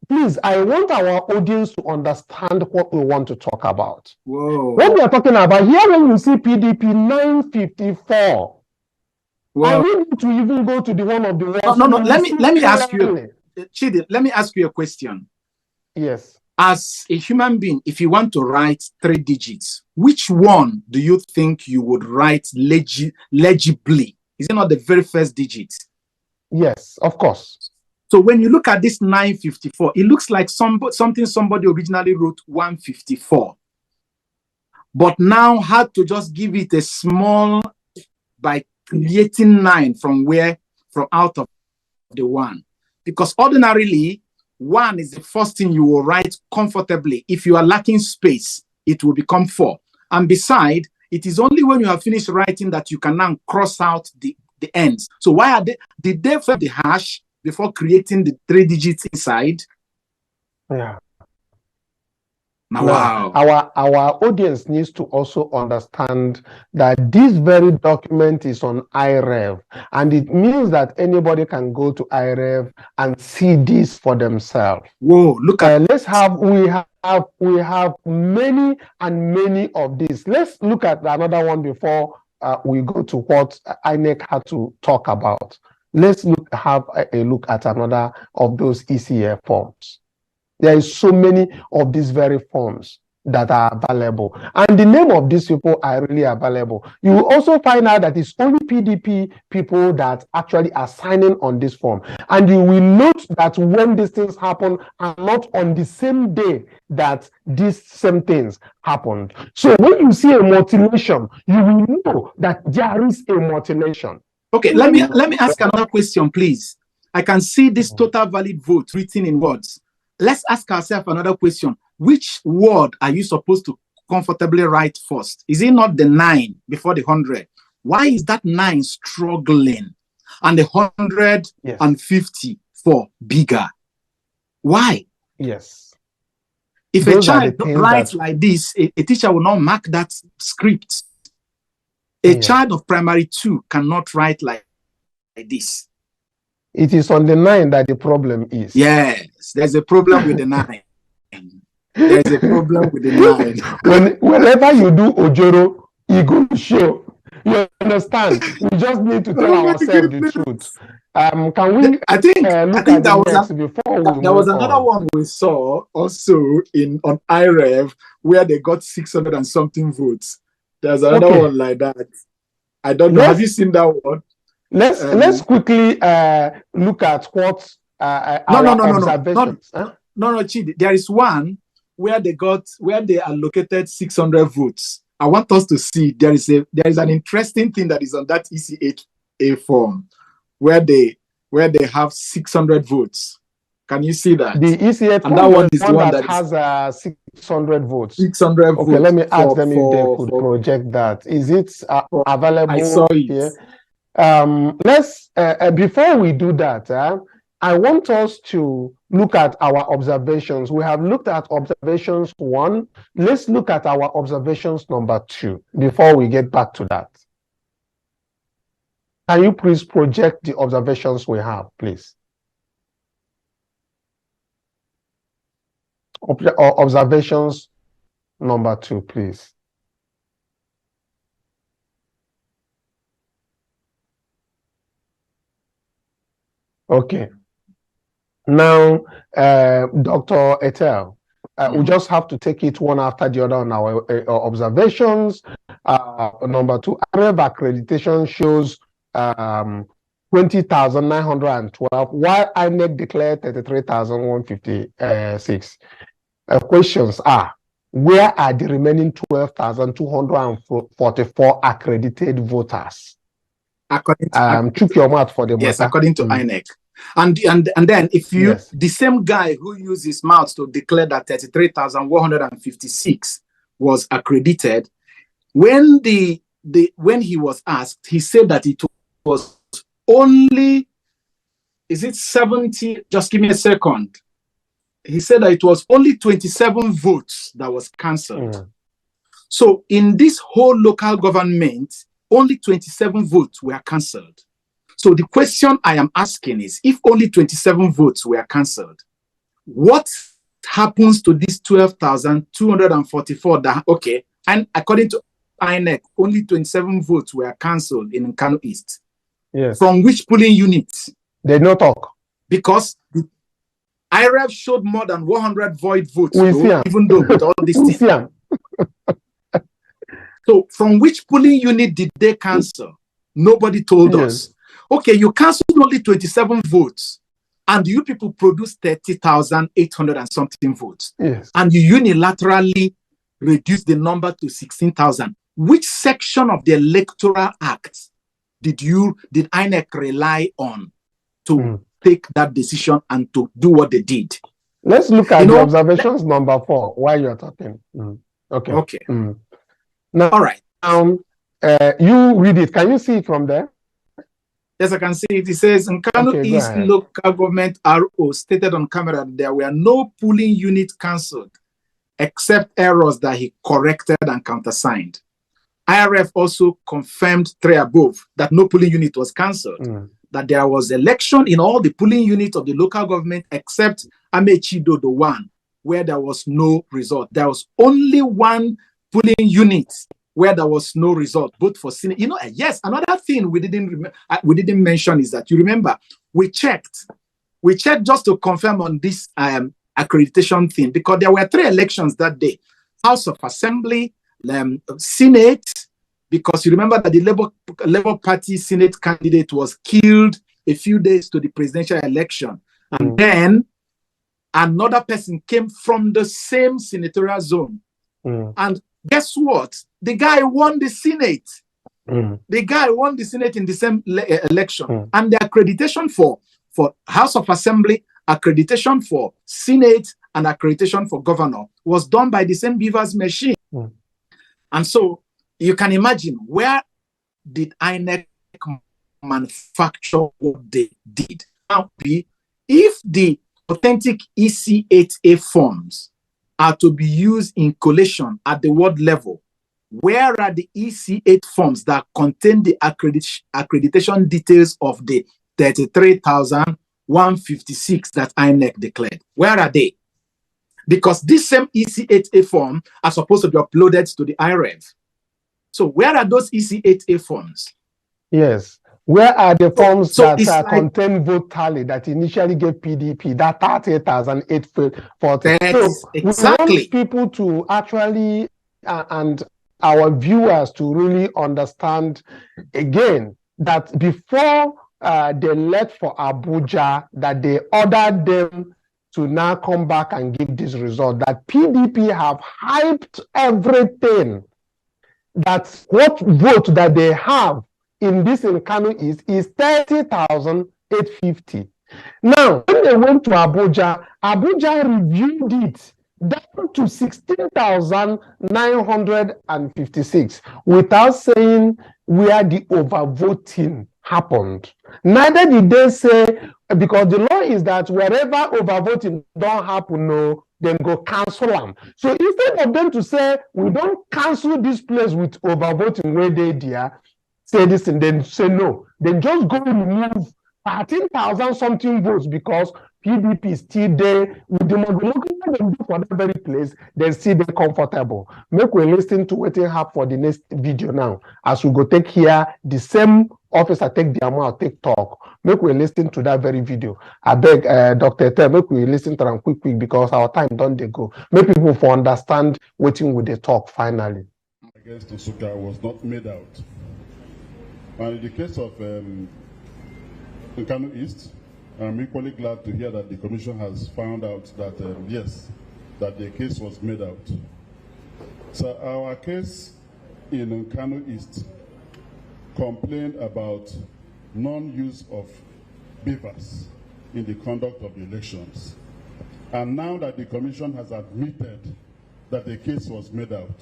Please, I want our audience to understand what we want to talk about.
Whoa.
What we are talking about here, when you see PDP 954, I need you to even go to the one of the worst.
No. Let me ask you, Chidi, let me ask you a question.
Yes.
As a human being, if you want to write 3 digits, which one do you think you would write legibly? Is it not the very first digit?
Yes, of course.
So when you look at this 954, it looks like something somebody originally wrote 154, but now had to just give it a small by creating 9 from out of the 1. Because ordinarily, 1 is the first thing you will write comfortably. If you are lacking space, it will become 4. And beside, it is only when you have finished writing that you can now cross out the ends. So why did they fill the hash before creating the 3 digits inside?
Yeah.
Now, wow.
Our audience needs to also understand that this very document is on IREV, and it means that anybody can go to IREV and see this for themselves.
Whoa, look at
we have many and many of these. Let's look at another one before we go to what Inec had to talk about. Let's have a look at another of those ECF forms. There is so many of these very forms that are available, and the name of these people are really available. You will also find out that it's only PDP people that actually are signing on this form, and you will note that when these things happen are not on the same day that these same things happened. So when you see a mutilation, you will know that there is a mutilation.
Okay, let me ask another question, please. I can see this total valid vote written in words. Let's ask ourselves another question. Which word are you supposed to comfortably write first? Is it not the 9 before the 100? Why is that 9 struggling and the 154 bigger? Why?
Yes.
If a child writes like this, a teacher will not mark that script. A child of primary 2 cannot write like this.
It is on the 9 that the problem is.
Yes, there's a problem with the 9. There's a problem with the 9.
Whenever you do Ojoro, you go show. You understand? We just need to tell ourselves the truth. Can we?
I think
that was before
there was another one we saw also on IREV where they got 600 and something votes. There's another one like that. I don't know. Have you seen that one?
Let's quickly look at what observations.
No, Chidi. There is one where they allocated 600 votes. I want us to see there is an interesting thing that is on that ECHA form where they have 600 votes. Can you see that?
The ECHA
and that one is one that
has 600 votes.
600 votes.
Okay, let me ask them if they could project that. Is it available?
I saw it.
Here? Let's before we do that, I want us to look at our observations. We have looked at observations 1. Let's look at our observations number 2 before we get back to that. Can you please project the observations we have, please? Observations number 2, please. Okay. Now, Dr. Etel, we just have to take it one after the other on our observations. Number 2, IREV accreditation shows 20,912, while INEC declared 33,156. Questions are, where are the remaining 12,244 accredited voters?
According to,
took your mouth for the matter.
Yes, according to INEC. And then if you, the same guy who used his mouth to declare that 33,156 was accredited, when when he was asked, he said that it was only, is it 70? Just give me a second. He said that it was only 27 votes that was cancelled. So in this whole local government, only 27 votes were cancelled. So the question I am asking is, if only 27 votes were cancelled, what happens to these 12,244 that, okay, and according to INEC, only 27 votes were cancelled in Nkanu East.
Yes.
From which polling units?
They no talk.
Because IREV showed more than 100 void votes,
even
though with all these things. So from which polling unit did they cancel? Nobody told us. Okay, you canceled only 27 votes, and you people produced 30,800 and something votes.
Yes.
And you unilaterally reduced the number to 16,000. Which section of the Electoral Act did INEC rely on to take that decision and to do what they did?
Let's look at the observations number 4 while you're talking. Okay.
Okay.
Now,
all right.
You read it. Can you see it from there?
Yes, I can see it. It says, Nkanu East local government RO stated on camera that there were no polling units cancelled, except errors that he corrected and countersigned. IRF also confirmed 3 above that no polling unit was cancelled, that there was election in all the polling units of the local government except Amechido, the one where there was no result. There was only one polling unit where there was no result, both for Senate. You know, yes, another thing we didn't mention is that, you remember, we checked just to confirm on this accreditation thing, because there were 3 elections that day: House of Assembly, Senate, because you remember that the Labour Party Senate candidate was killed a few days to the presidential election, and then another person came from the same senatorial zone, and guess what? The guy won the Senate. The guy won the Senate in the same election. And the accreditation for House of Assembly, accreditation for Senate, and accreditation for governor was done by the same Beavers machine. And so you can imagine, where did INEC manufacture what they did? Now, if the authentic EC8A forms are to be used in collation at the ward level, where are the EC8 forms that contain the accreditation details of the 33,156 that INEC declared? Where are they? Because this same EC8A form are supposed to be uploaded to the IREV. So where are those EC8A forms?
Yes. Where are the forms that contain vote tally that initially gave PDP, that 38,840?
Exactly.
We want people to actually, and our viewers to really understand again, that before they left for Abuja, that they ordered them to now come back and give this result, that PDP have hyped everything, that what vote that they have in this Nkanu is 30,850. Now, when they went to Abuja, Abuja reviewed it down to 16,956 without saying where the overvoting happened. Neither did they say, because the law is that wherever overvoting don't happen, no, then go cancel them. So instead of them to say, we don't cancel this place with overvoting where they there, say this and then say no, then just go remove 13,000 something votes because PDP is still there with the Mogologo them do for that very place, then still they comfortable. Make we listen to what they have for the next video now. As we go take here, the same officer take the amount, take talk. Make we listen to that very video. I beg Dr. Ete, make we listen to them quick because our time don't they go. Make people for understand waiting with the talk finally.
Against Osuka was not made out. And in the case of Nkanu East, I'm equally glad to hear that the Commission has found out that, yes, that the case was made out. So our case in Nkanu East complained about non-use of beavers in the conduct of the elections. And now that the Commission has admitted that the case was made out,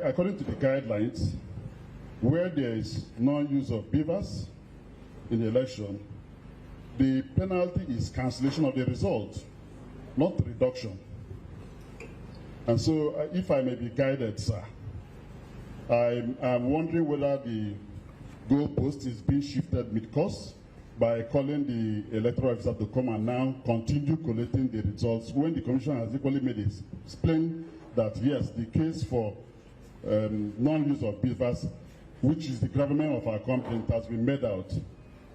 according to the guidelines, where there is non-use of beavers in the election, the penalty is cancellation of the result, not reduction. And so, if I may be guided, sir, I'm wondering whether the goalpost is being shifted mid-course by calling the electoral officer to come and now continue collecting the results when the Commission has equally made it explain that, yes, the case for non-use of beavers, which is the gravamen of our complaint, has been made out.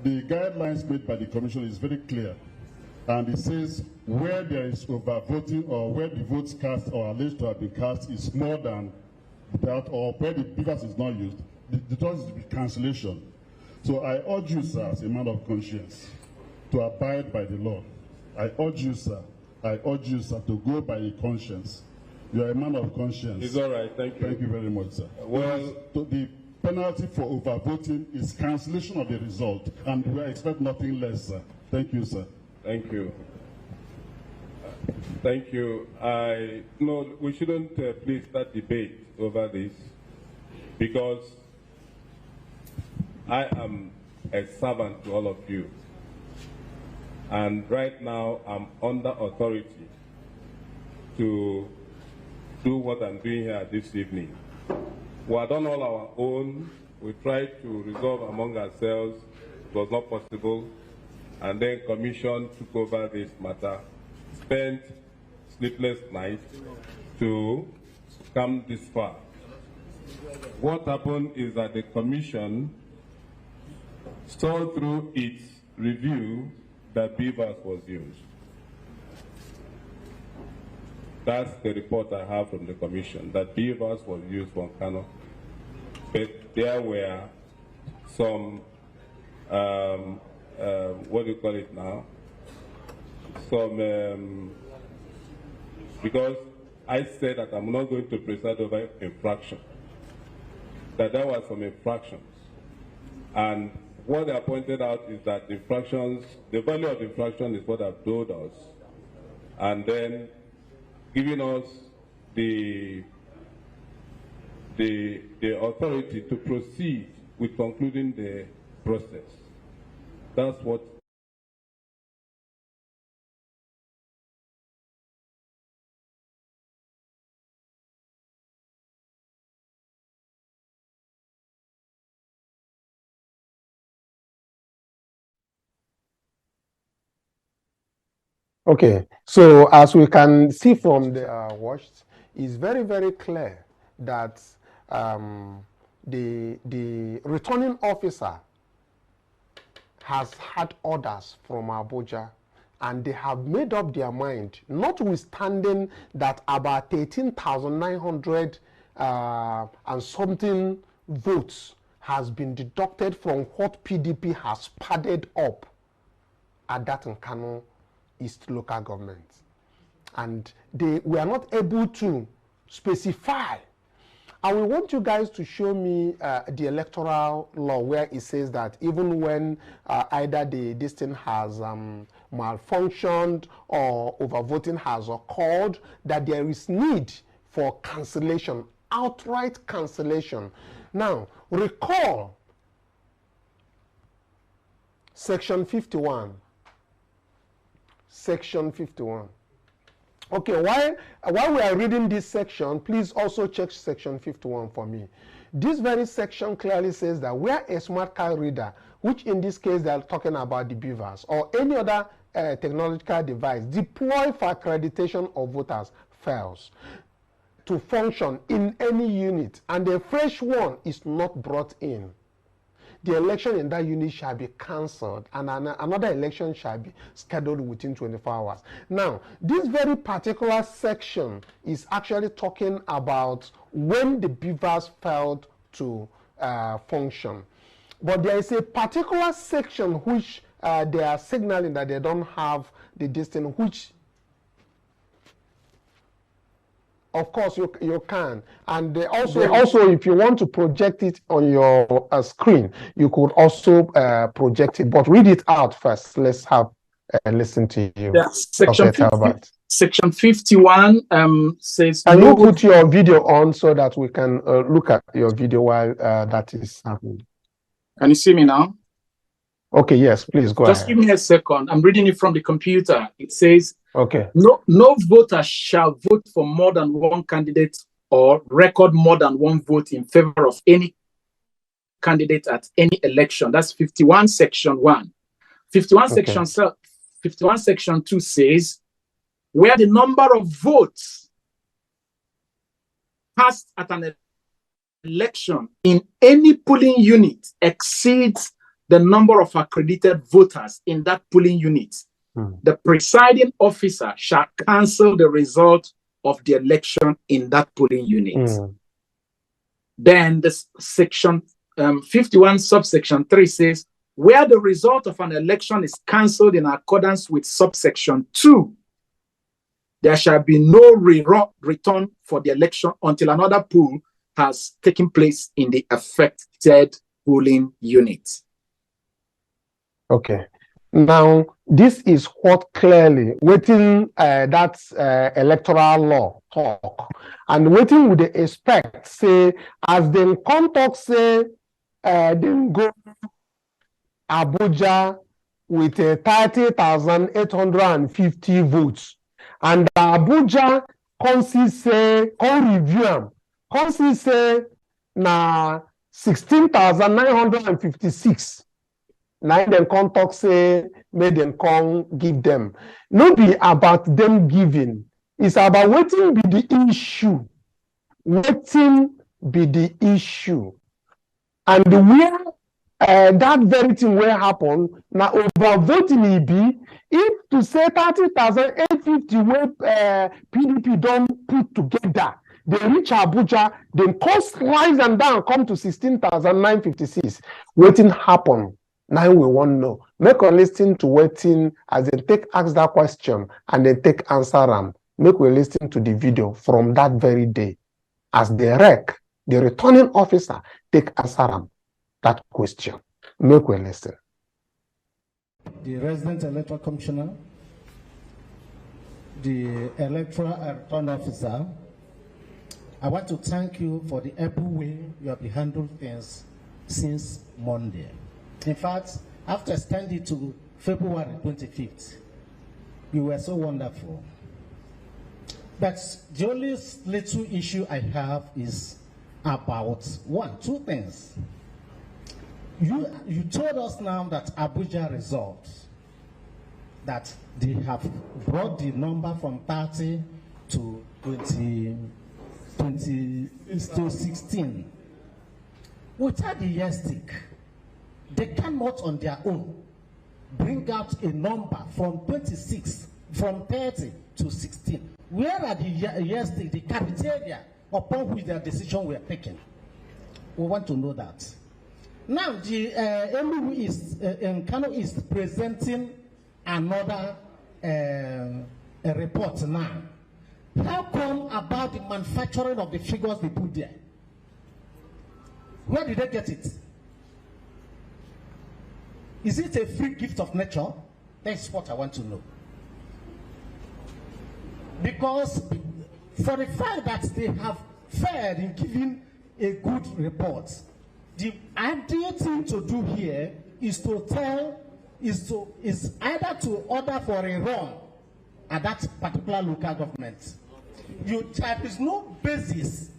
The guidelines made by the Commission is very clear, and it says where there is overvoting or where the votes cast or alleged to have been cast is more than that, or where the beavers is not used, the choice is to be cancellation. So I urge you, sir, as a man of conscience, to abide by the law. I urge you, sir, to go by your conscience. You are a man of conscience.
It's all right, thank you.
Thank you very much, sir.
Well,
the penalty for overvoting is cancellation of the result, and we expect nothing less, sir. Thank you, sir.
Thank you. Thank you. No, we shouldn't please start debate over this, because I am a servant to all of you, and right now I'm under authority to do what I'm doing here this evening. We have done all our own. We tried to resolve among ourselves. It was not possible. And then Commission took over this matter, spent sleepless nights to come this far. What happened is that the Commission saw through its review that beavers was used. That's the report I have from the Commission, that beavers was used for Kanu. But there were some, what do you call it now? Some, because I said that I'm not going to preside over infraction, that there were some infractions. And what they pointed out is that infractions, the value of infraction is what they've told us. And then giving us the authority to proceed with concluding the process. That's what.
Okay, so as we can see from the watched, it's very, very clear that the returning officer has had orders from Abuja, and they have made up their mind, notwithstanding that about 13,900 and something votes has been deducted from what PDP has padded up at that Nkanu East local government. And they were not able to specify. I will want you guys to show me the electoral law where it says that even when either this thing has malfunctioned or overvoting has occurred, that there is need for cancellation, outright cancellation. Now, recall Section 51. Section 51. Okay, while we are reading this section, please also check section 51 for me. This very section clearly says that where a smart card reader, which in this case they are talking about the beavers, or any other technological device deployed for accreditation of voters fails to function in any unit and a fresh one is not brought in, the election in that unit shall be cancelled and another election shall be scheduled within 24 hours. Now, this very particular section is actually talking about when the beavers failed to function. But there is a particular section which they are signaling that they don't have the distance, which of course you can, and also if you want to project it on your screen, you could also project it, but read it out first. Let's have listen to you.
Yeah, section 51 says,
can you put your video on so that we can look at your video while that is happening?
Can you see me now?
Okay, yes, please go ahead.
Just give me a second. I'm reading it from the computer. It says,
okay,
no voter shall vote for more than one candidate or record more than one vote in favor of any candidate at any election. That's 51 section 1. 51 section 2 says, where the number of votes cast at an election in any polling unit exceeds the number of accredited voters in that polling unit, the presiding officer shall cancel the result of the election in that polling unit. Then the section 51 subsection 3 says, where the result of an election is cancelled in accordance with subsection 2, there shall be no return for the election until another poll has taken place in the affected polling unit.
Okay. Now, this is what clearly waiting that's electoral law talk, and waiting would they expect say as them contact say them go Abuja with 30,850 votes, and Abuja review them, say na 16,956. Now them contact say make them come give them. No be about them giving. It's about waiting be the issue. Waiting be the issue. And where that very thing will happen, now over voting it be, if to say 30,850 where PDP don't put together, they reach Abuja, then cost rise and down, come to 16,956. Waiting happen. Now we want to know. Make a listen to waiting as they ask that question and they take answer them. Make we listen to the video from that very day. As the returning officer take answer them that question. Make we listen.
The resident electoral commissioner, the electoral return officer, I want to thank you for the able way you have handled things since Monday. In fact, after extending to February 25th, you were so wonderful. But the only little issue I have is about two things. You told us now that Abuja results, that they have brought the number from 30 to 16. Without the yardstick, they cannot on their own bring out a number from 26, from 30 to 16. Where are the yardstick, the criteria upon which their decision were taken? We want to know that. Now, the Enugu East, Nkanu East presenting another report now. How come about the manufacturing of the figures they put there? Where did they get it? Is it a free gift of nature? That's what I want to know. Because for the fact that they have failed in giving a good report, the ideal thing to do here is to tell is either to order for a run at that particular local government. There is no basis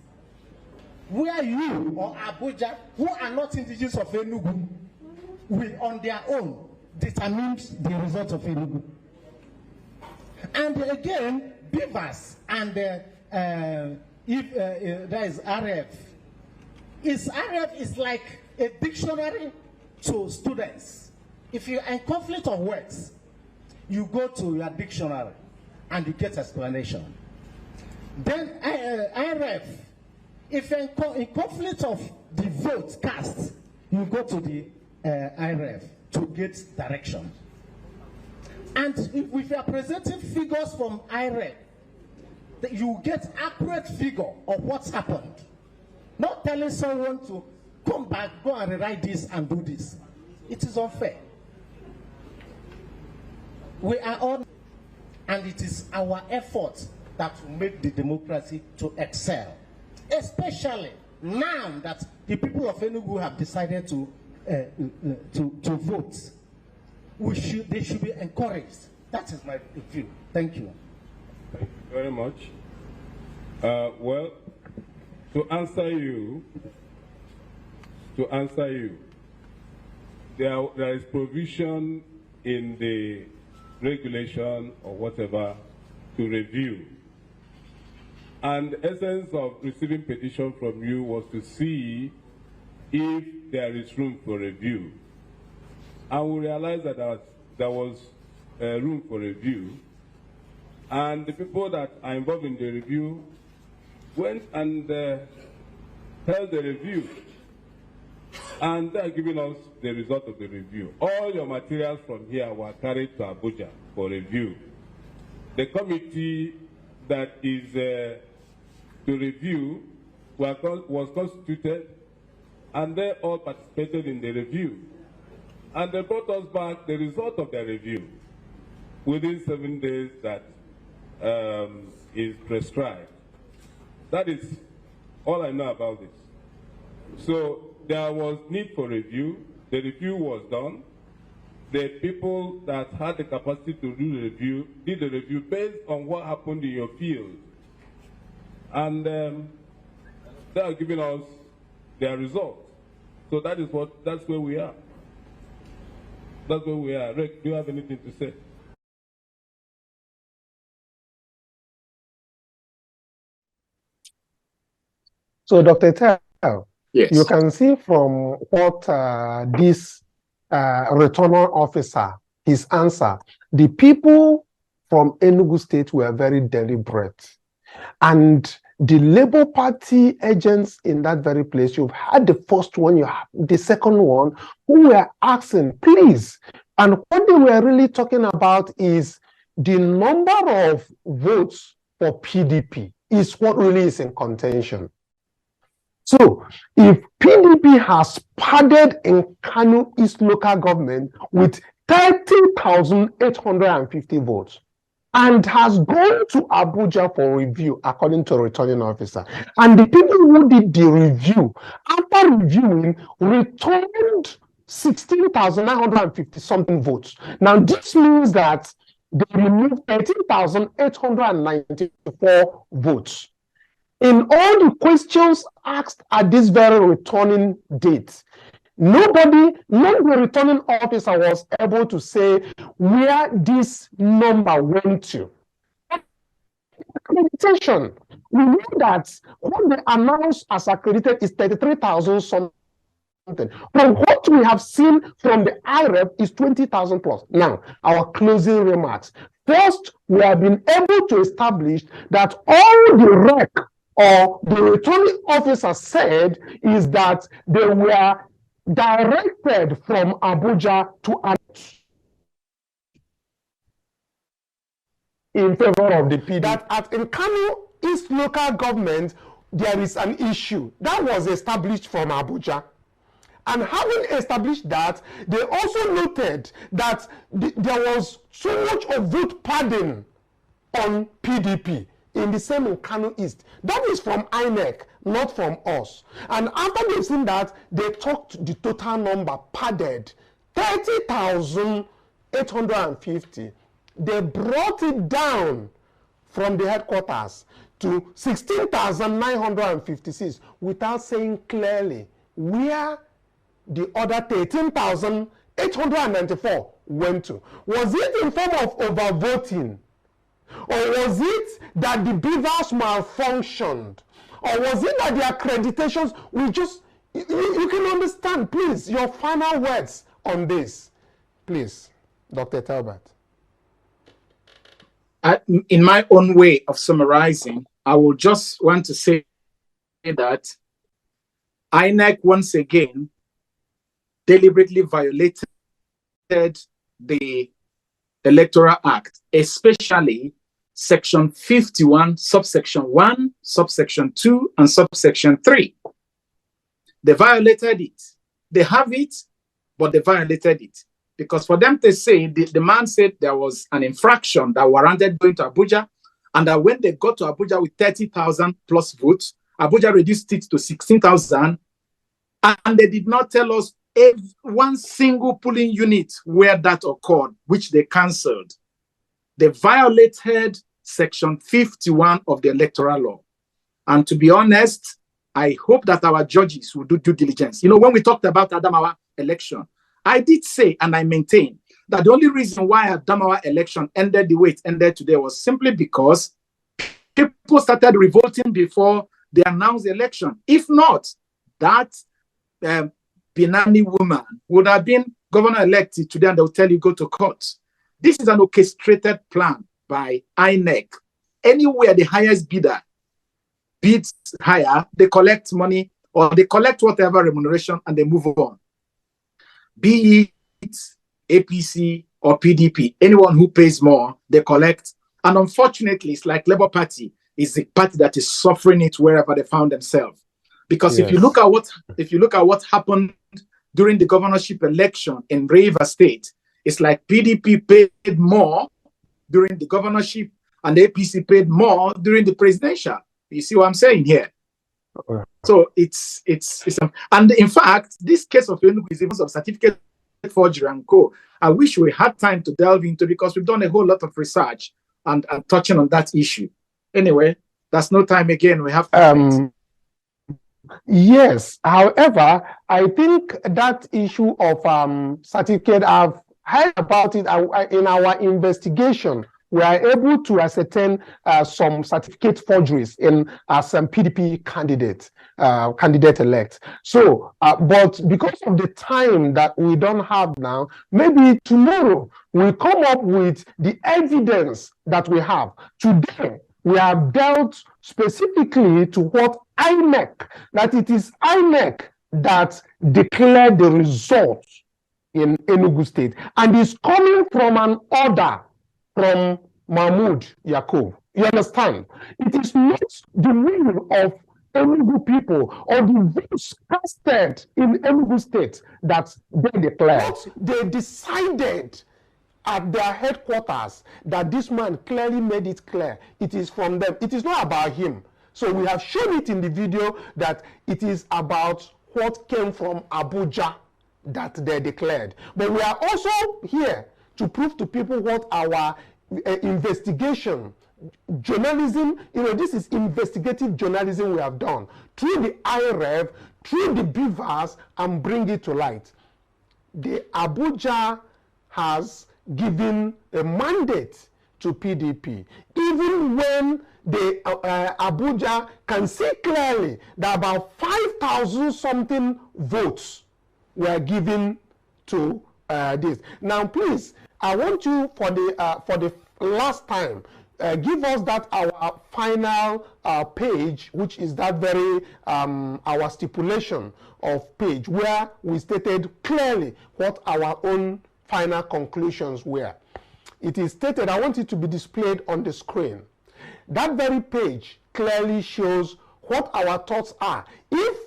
where you or Abuja, who are not indigenous of Enugu, will on their own determine the result of Enugu. And again, Beavers and if there is RF, RF is like a dictionary to students. If you are in conflict of words, you go to your dictionary and you get explanation. Then RF, if you're in conflict of the vote cast, you go to the IRF to get direction. And if you are presenting figures from IRF, you get accurate figure of what's happened. Not telling someone to come back, go and rewrite this and do this. It is unfair. We are on, and it is our effort that will make the democracy to excel. Especially now that the people of Enugu have decided to vote. They should be encouraged. That is my view. Thank you.
Thank you very much. Well, to answer you, there is provision in the regulation or whatever to review. And the essence of receiving petition from you was to see if there is room for review. And we realized that there was room for review. And the people that are involved in the review went and held the review. And they are giving us the result of the review. All your materials from here were carried to Abuja for review. The committee that is to review was constituted, and they all participated in the review. And they brought us back the result of the review within 7 days that is prescribed. That is all I know about this. So there was need for review. The review was done. The people that had the capacity to do the review did the review based on what happened in your field. And they are giving us their result. So that's where we are. That's where we are. Rick, do you have anything to say?
So, Dr. Tell,
Yes.
you can see from what this returning officer, his answer, the people from Enugu State were very deliberate. And the Labour Party agents in that very place, you've had the first one, you have the second one, who were asking, please. And what they were really talking about is the number of votes for PDP is what really is in contention. So, if PDP has padded in Kanu East local government with 30,850 votes and has gone to Abuja for review, according to a returning officer, and the people who did the review, after reviewing, returned 16,950 something votes. Now, this means that they removed 13,894 votes. In all the questions asked at this very returning date, none of the returning officer was able to say where this number went to. Accreditation. We know that what they announced as accredited is 33,000 something. From what we have seen from the IREP is 20,000 plus. Now, our closing remarks. First, we have been able to establish that all the REC or the returning officer said is that they were directed from Abuja to in favor of the PD. That at Nkanu East local government, there is an issue that was established from Abuja. And having established that, they also noted that there was so much of vote padding on PDP in the same Nkanu East. That is from Inec, not from us. And after they've seen that, they talked the total number padded 30,850. They brought it down from the headquarters to 16,956 without saying clearly where the other 13,894 went to. Was it in form of overvoting? Or was it that the beavers malfunctioned? Or was it that the accreditations, you can understand, please, your final words on this. Please, Dr. Talbot.
In my own way of summarizing, I will just want to say that INEC once again deliberately violated the Electoral Act, especially Section 51, subsection 1, subsection 2, and subsection 3. They violated it. They have it, but they violated it. Because for them to say, the man said there was an infraction that warranted going to Abuja, and that when they got to Abuja with 30,000 plus votes, Abuja reduced it to 16,000, and they did not tell us one single polling unit where that occurred, which they cancelled. They violated Section 51 of the Electoral Law. And to be honest, I hope that our judges will do due diligence. You know, when we talked about Adamawa election, I did say, and I maintain, that the only reason why Adamawa election ended the way it ended today was simply because people started revolting before they announced the election. If not, that Binani woman would have been governor-elected today, and they'll tell you go to court. This is an orchestrated plan by INEC. Anywhere the highest bidder bids higher, they collect money or they collect whatever remuneration and they move on. Be it APC or PDP, anyone who pays more, they collect. And unfortunately, it's like Labour Party is the party that is suffering it wherever they found themselves. Because if you look at what happened during the governorship election in Rivers State, it's like PDP paid more during the governorship and the APC paid more during the presidential. You see what I'm saying here? So it's and in fact, this case of Enugu is even some certificate forgery and co. I wish we had time to delve into, because we've done a whole lot of research and touching on that issue. Anyway, that's no time again. We have
yes. However, I think that issue of certificate, I've heard about it in our investigation. We are able to ascertain some certificate forgeries in some PDP candidate-elect. So, but because of the time that we don't have now, maybe tomorrow we'll come up with the evidence that we have. Today, we have dealt specifically to what INEC, that it is INEC that declared the results in Enugu State, and is coming from an order from Mahmoud Yakub. You understand? It is not the will of Enugu people or the votes casted in Enugu State that they declared. They decided at their headquarters that this man clearly made it clear. It is from them. It is not about him. So we have shown it in the video that it is about what came from Abuja that they declared. But we are also here to prove to people what our investigation, journalism, this is investigative journalism we have done through the IREV, through the beavers, and bring it to light. The Abuja has given a mandate to PDP, even when the Abuja can see clearly that about 5,000 something votes were given to this. Now, please, I want you for the last time, give us that our final page, which is that very our stipulation of page where we stated clearly what our own final conclusions were. It is stated, I want it to be displayed on the screen. That very page clearly shows what our thoughts are. If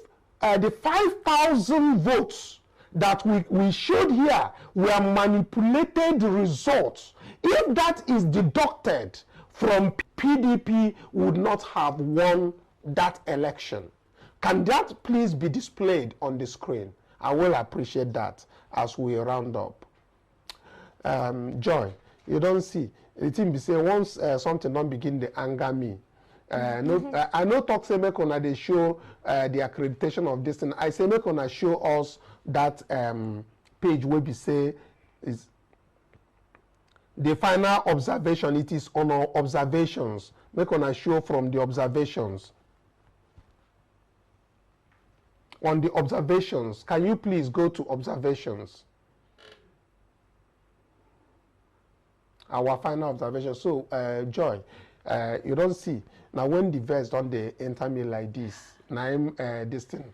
the 5,000 votes that we showed here were manipulated results, if that is deducted from PDP, would not have won that election. Can that please be displayed on the screen? I will appreciate that. as we round up. Joy, you don't see. The thing be say once something don't begin to anger me. I know talk say make una they show the accreditation of this thing. I say make una show us that page where we say is the final observation. It is on our observations. Make una show from the observations. On the observations, can you please go to observations? Our final observation. So, Joy, you don't see. Now, when the verse don't they enter me like this, now I'm this thing.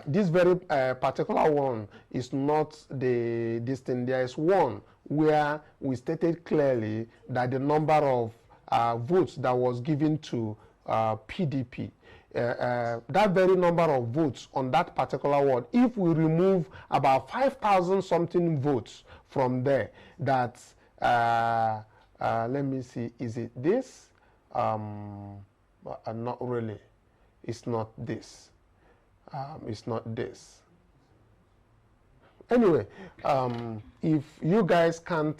This very particular one is not this thing. There is one where we stated clearly that the number of votes that was given to PDP, that very number of votes on that particular ward, if we remove about 5,000 something votes from there, that's, let me see, is it this? Not really. It's not this. It's not this. Anyway, if you guys can't,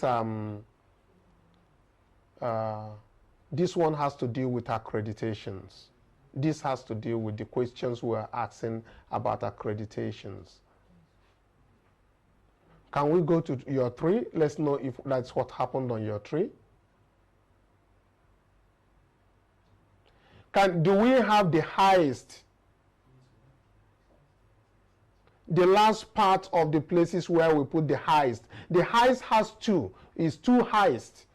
this one has to deal with accreditations. This has to deal with the questions we are asking about accreditations. Can we go to your 3? Let's know if that's what happened on your 3. Do we have the highest? The last part of the places where we put the highest. The highest has 2. It's 2 highest.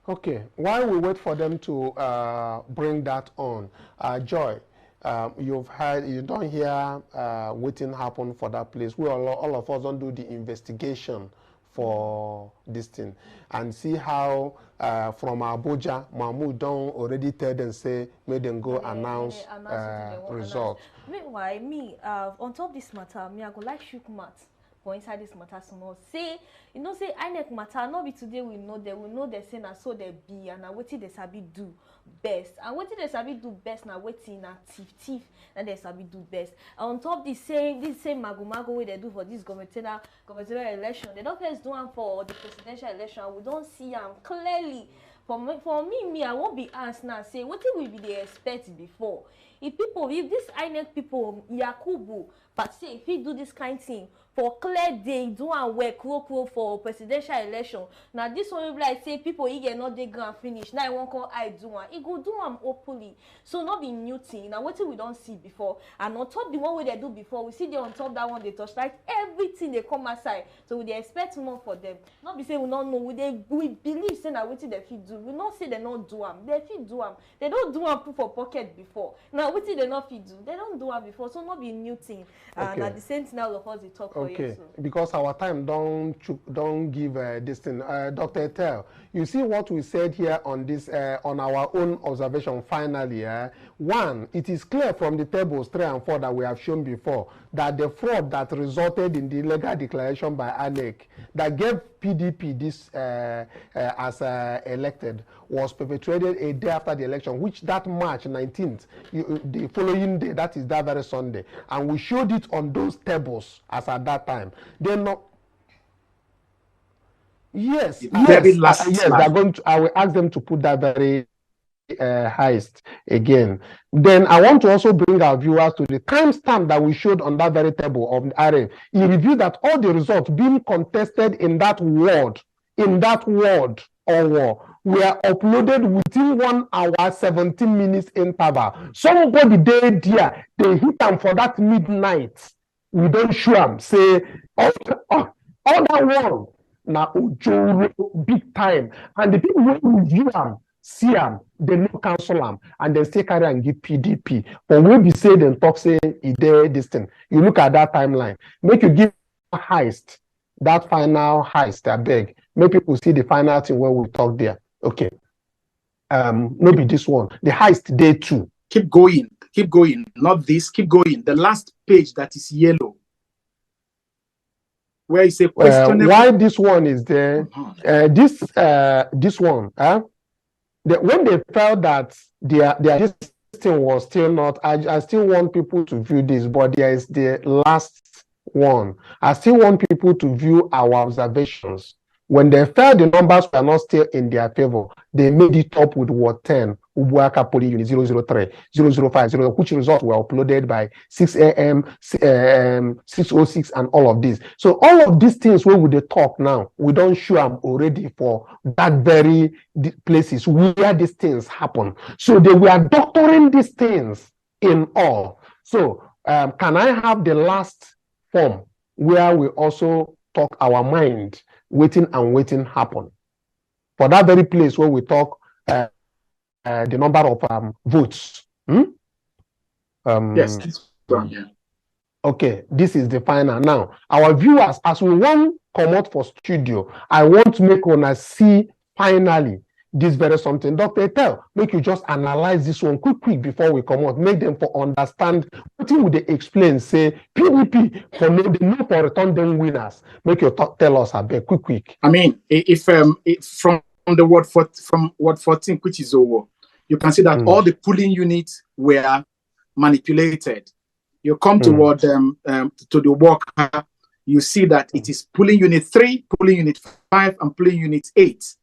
Okay, while we wait for them to bring that on, Joy, you've heard, you don't hear waiting happen for that place. We all of us don't do the investigation for this thing and see how from Abuja, Mahmoud don't already tell them, say, may them go announce results.
Meanwhile, me, on top of this matter, me, I go like shook mat. For inside this matter small. Say, you know, say Inec matter, not be today we know they say na so they be and na wetin they sabi do best. And wetin they sabi do best na wetin na thief and they sabi do best. And on top this same mago way they do for this gubernatorial election, they don't first do one for the presidential election. We don't see them clearly. For me, I won't be asked now. Say, what will be the expect before? If this INEC people, Yakubu, but say if he do this kind of thing for clear day, do and work for presidential election. Now this one will be like say people he get not they go and finish. Now I won't call I do one. He go do them openly. So not be new thing. Now what we don't see before. And on top the one way they do before, we see they on top that one they touch like everything they come aside. So we expect more for them. Not be say we don't know. We believe say now what they fit do. We not say they not do them. They fit do them. They don't do them put for pocket before. Now what they not fit do. They don't do them before. So not be new thing. And at the same time all of us they talk for you.
Okay, so. Because our time don't give this thing. Dr. Etel, you see what we said here on this on our own observation finally. One, it is clear from the tables 3 and 4 that we have shown before that the fraud that resulted in the illegal declaration by Inec that gave PDP this as elected was perpetrated a day after the election, which that March 19th, the following day, that is that very Sunday, and we showed it on those tables as at that time. They're not. Yes, yes, they're going to. I will ask them to put that very heist again. Then I want to also bring our viewers to the timestamp that we showed on that very table of RF. He reviewed that all the results being contested in that ward or were uploaded within 1 hour 17 minutes interval. Somebody there, they hit them for that midnight. We don't show them. Say all that one now big time, and the people who review them. See them, they no cancel them, and they still carry and give PDP. But when we say them talk say it there this thing, you look at that timeline. Make you give a heist, that final heist. I beg. Make people see the final thing where we talk there. Okay. Maybe this one. The heist day 2.
Keep going. Not this. Keep going. The last page that is yellow. Where is a question?
Why this one is there? This one, when they felt that their this thing was still not, I still want people to view this, but there is the last one. I still want people to view our observations. When they felt the numbers were not still in their favor, they made it up with Ward 10, Ubuaka Poly Unit 003, 005, which results were uploaded by 6 a.m., 6:06, and all of this. So all of these things where we they talk now, we don't show them already for that very places where these things happen. So they were doctoring these things in all. So can I have the last form where we also talk our mind? Waiting happen for that very place where we talk the number of votes.
Yes.
Okay, this is the final. Now, our viewers, as we want come out for studio, I want to make one see finally this very something. Dr. Tell, make you just analyze this one quick before we come out. Make them for understand what would they explain. Say PDP for no for return them winners. Make you tell us a bit quick.
I mean, if from the word from word 14, which is over, you can see that all the polling units were manipulated. You come toward to the worker, you see that it is polling unit 3, polling unit 5, and polling unit 8.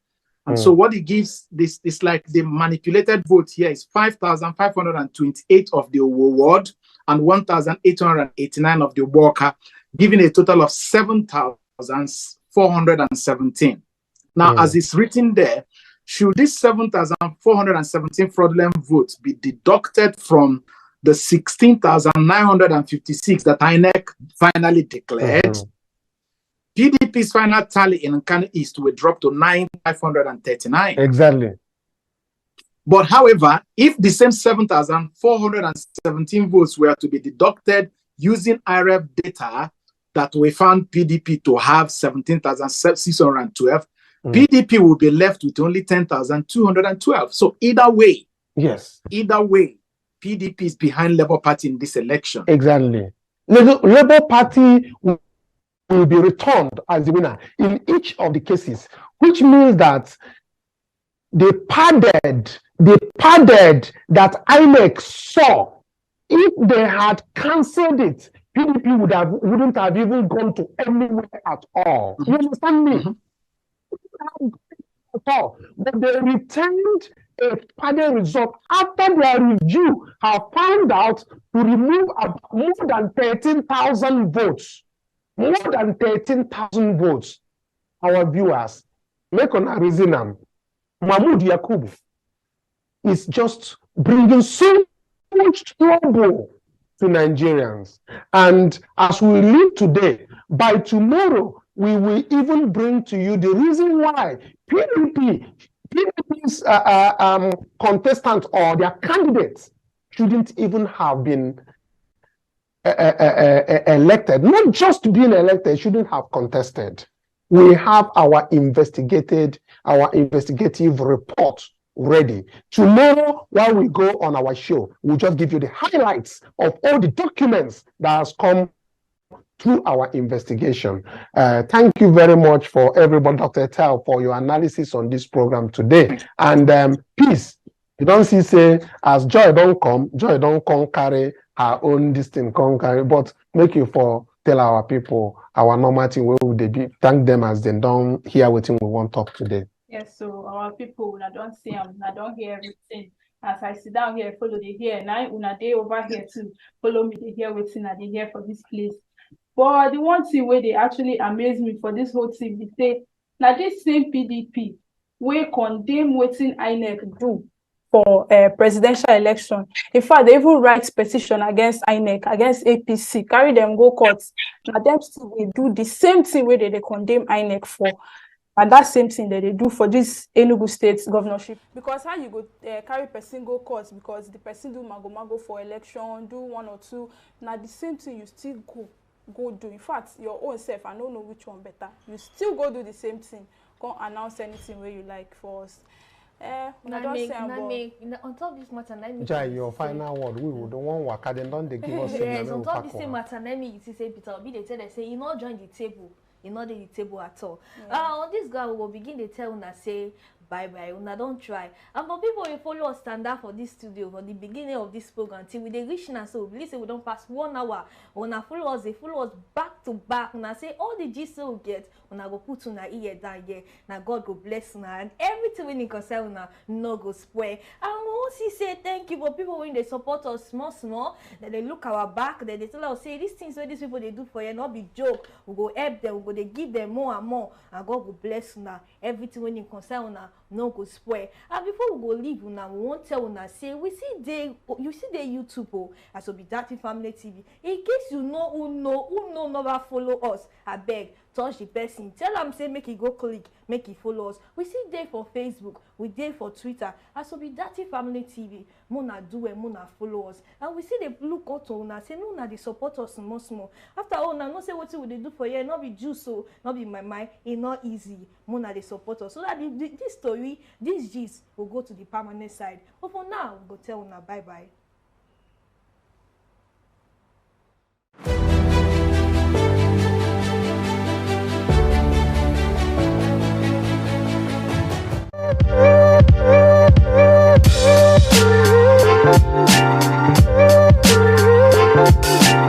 And so what it gives this is like the manipulated vote here is 5,528 of the ward and 1,889 of the worker, giving a total of 7,417. Now, as it's written there, should this 7,417 fraudulent votes be deducted from the 16,956 that Inec finally declared? PDP's final tally in Nkanu East will drop to 9,539.
Exactly.
But however, if the same 7,417 votes were to be deducted using IREF data that we found PDP to have 17,612, PDP will be left with only 10,212. So either way, PDP is behind Labour Party in this election.
Exactly. Labour Party will be returned as the winner in each of the cases, which means that they padded that INEC saw. If they had cancelled it, PDP wouldn't have even gone to anywhere at all. You understand me? At all. But they returned a padded result after their review have found out to remove more than 13,000 votes. More than 13,000 votes. Our viewers, make on a reason. Mahmoud Yakubu is just bringing so much trouble to Nigerians. And as we live today, by tomorrow, we will even bring to you the reason why PDP's contestants or their candidates shouldn't even have been elected. Not just being elected, shouldn't have contested. We have our investigative report ready. Tomorrow, while we go on our show, we'll just give you the highlights of all the documents that has come through our investigation. Thank you very much for everyone, Dr. Tell, for your analysis on this program today. And please, you don't see say, as joy don't come carry our own distinct carry, but make you for tell our people our normal thing where would they be. Thank them as they don't hear what we want to talk today.
Yes, so our people, I don't see them, I don't hear everything. As I sit down here, follow the hear, and I una day over here to follow me, they hear what's in, they hear for this place. But the one thing where they actually amaze me for this whole thing, they say, now this same PDP, we condemn what INEC do for presidential election. In fact, they even write petition against INEC, against APC, carry them go courts. Now them still they do the same thing where they condemn INEC for. And that same thing that they do for this Enugu state governorship. Because how you go carry person go court because the person do mago for election, do one or two. Now the same thing you still go do. In fact, your own self, I don't know which one better. You still go do the same thing. Go announce anything where you like for us.
On top of this matter,
Jai, your final word. We would don't want work. Then don't they give us?
Yes, on top of this same matter, let me say Peter. Be they tell they say you not join the table. e no dey the table at all.
Yeah.
On this guy we go begin dey tell una say bye bye, una don try. And for people wey follow us stand up for this studio for the beginning of this program till we dey reach now, so we believe say we don pass 1 hour. Una follow us, dey follow us back to back. Una say all the gist we get, una go put una ear down here. Na God go bless una and everything wey concern una no go spoil. And we wan see say thank you for people wey dey support us small, that they look our back, that they tell us say these things wey these people dey do for you no be joke. We go help them, we go dey give them more and more, and God go bless una. Everything wey concern una no go spoil. And before we go leave una, we wan tell una say you see dey YouTube as Obidati Family TV. In case you know who never follow us, abeg touch the person, tell am say make e go click, make e follow us. We see dey for Facebook, we dey for Twitter as Obidati Family TV. Muna do well, muna follow us, and we see dey look out to una say una dey support us small. After all, una know say wetin we dey do for here no be juice, so no be my mind, e no easy. Muna dey support us so that this story, this gist will go to the permanent side. But for now, we go tell una bye bye.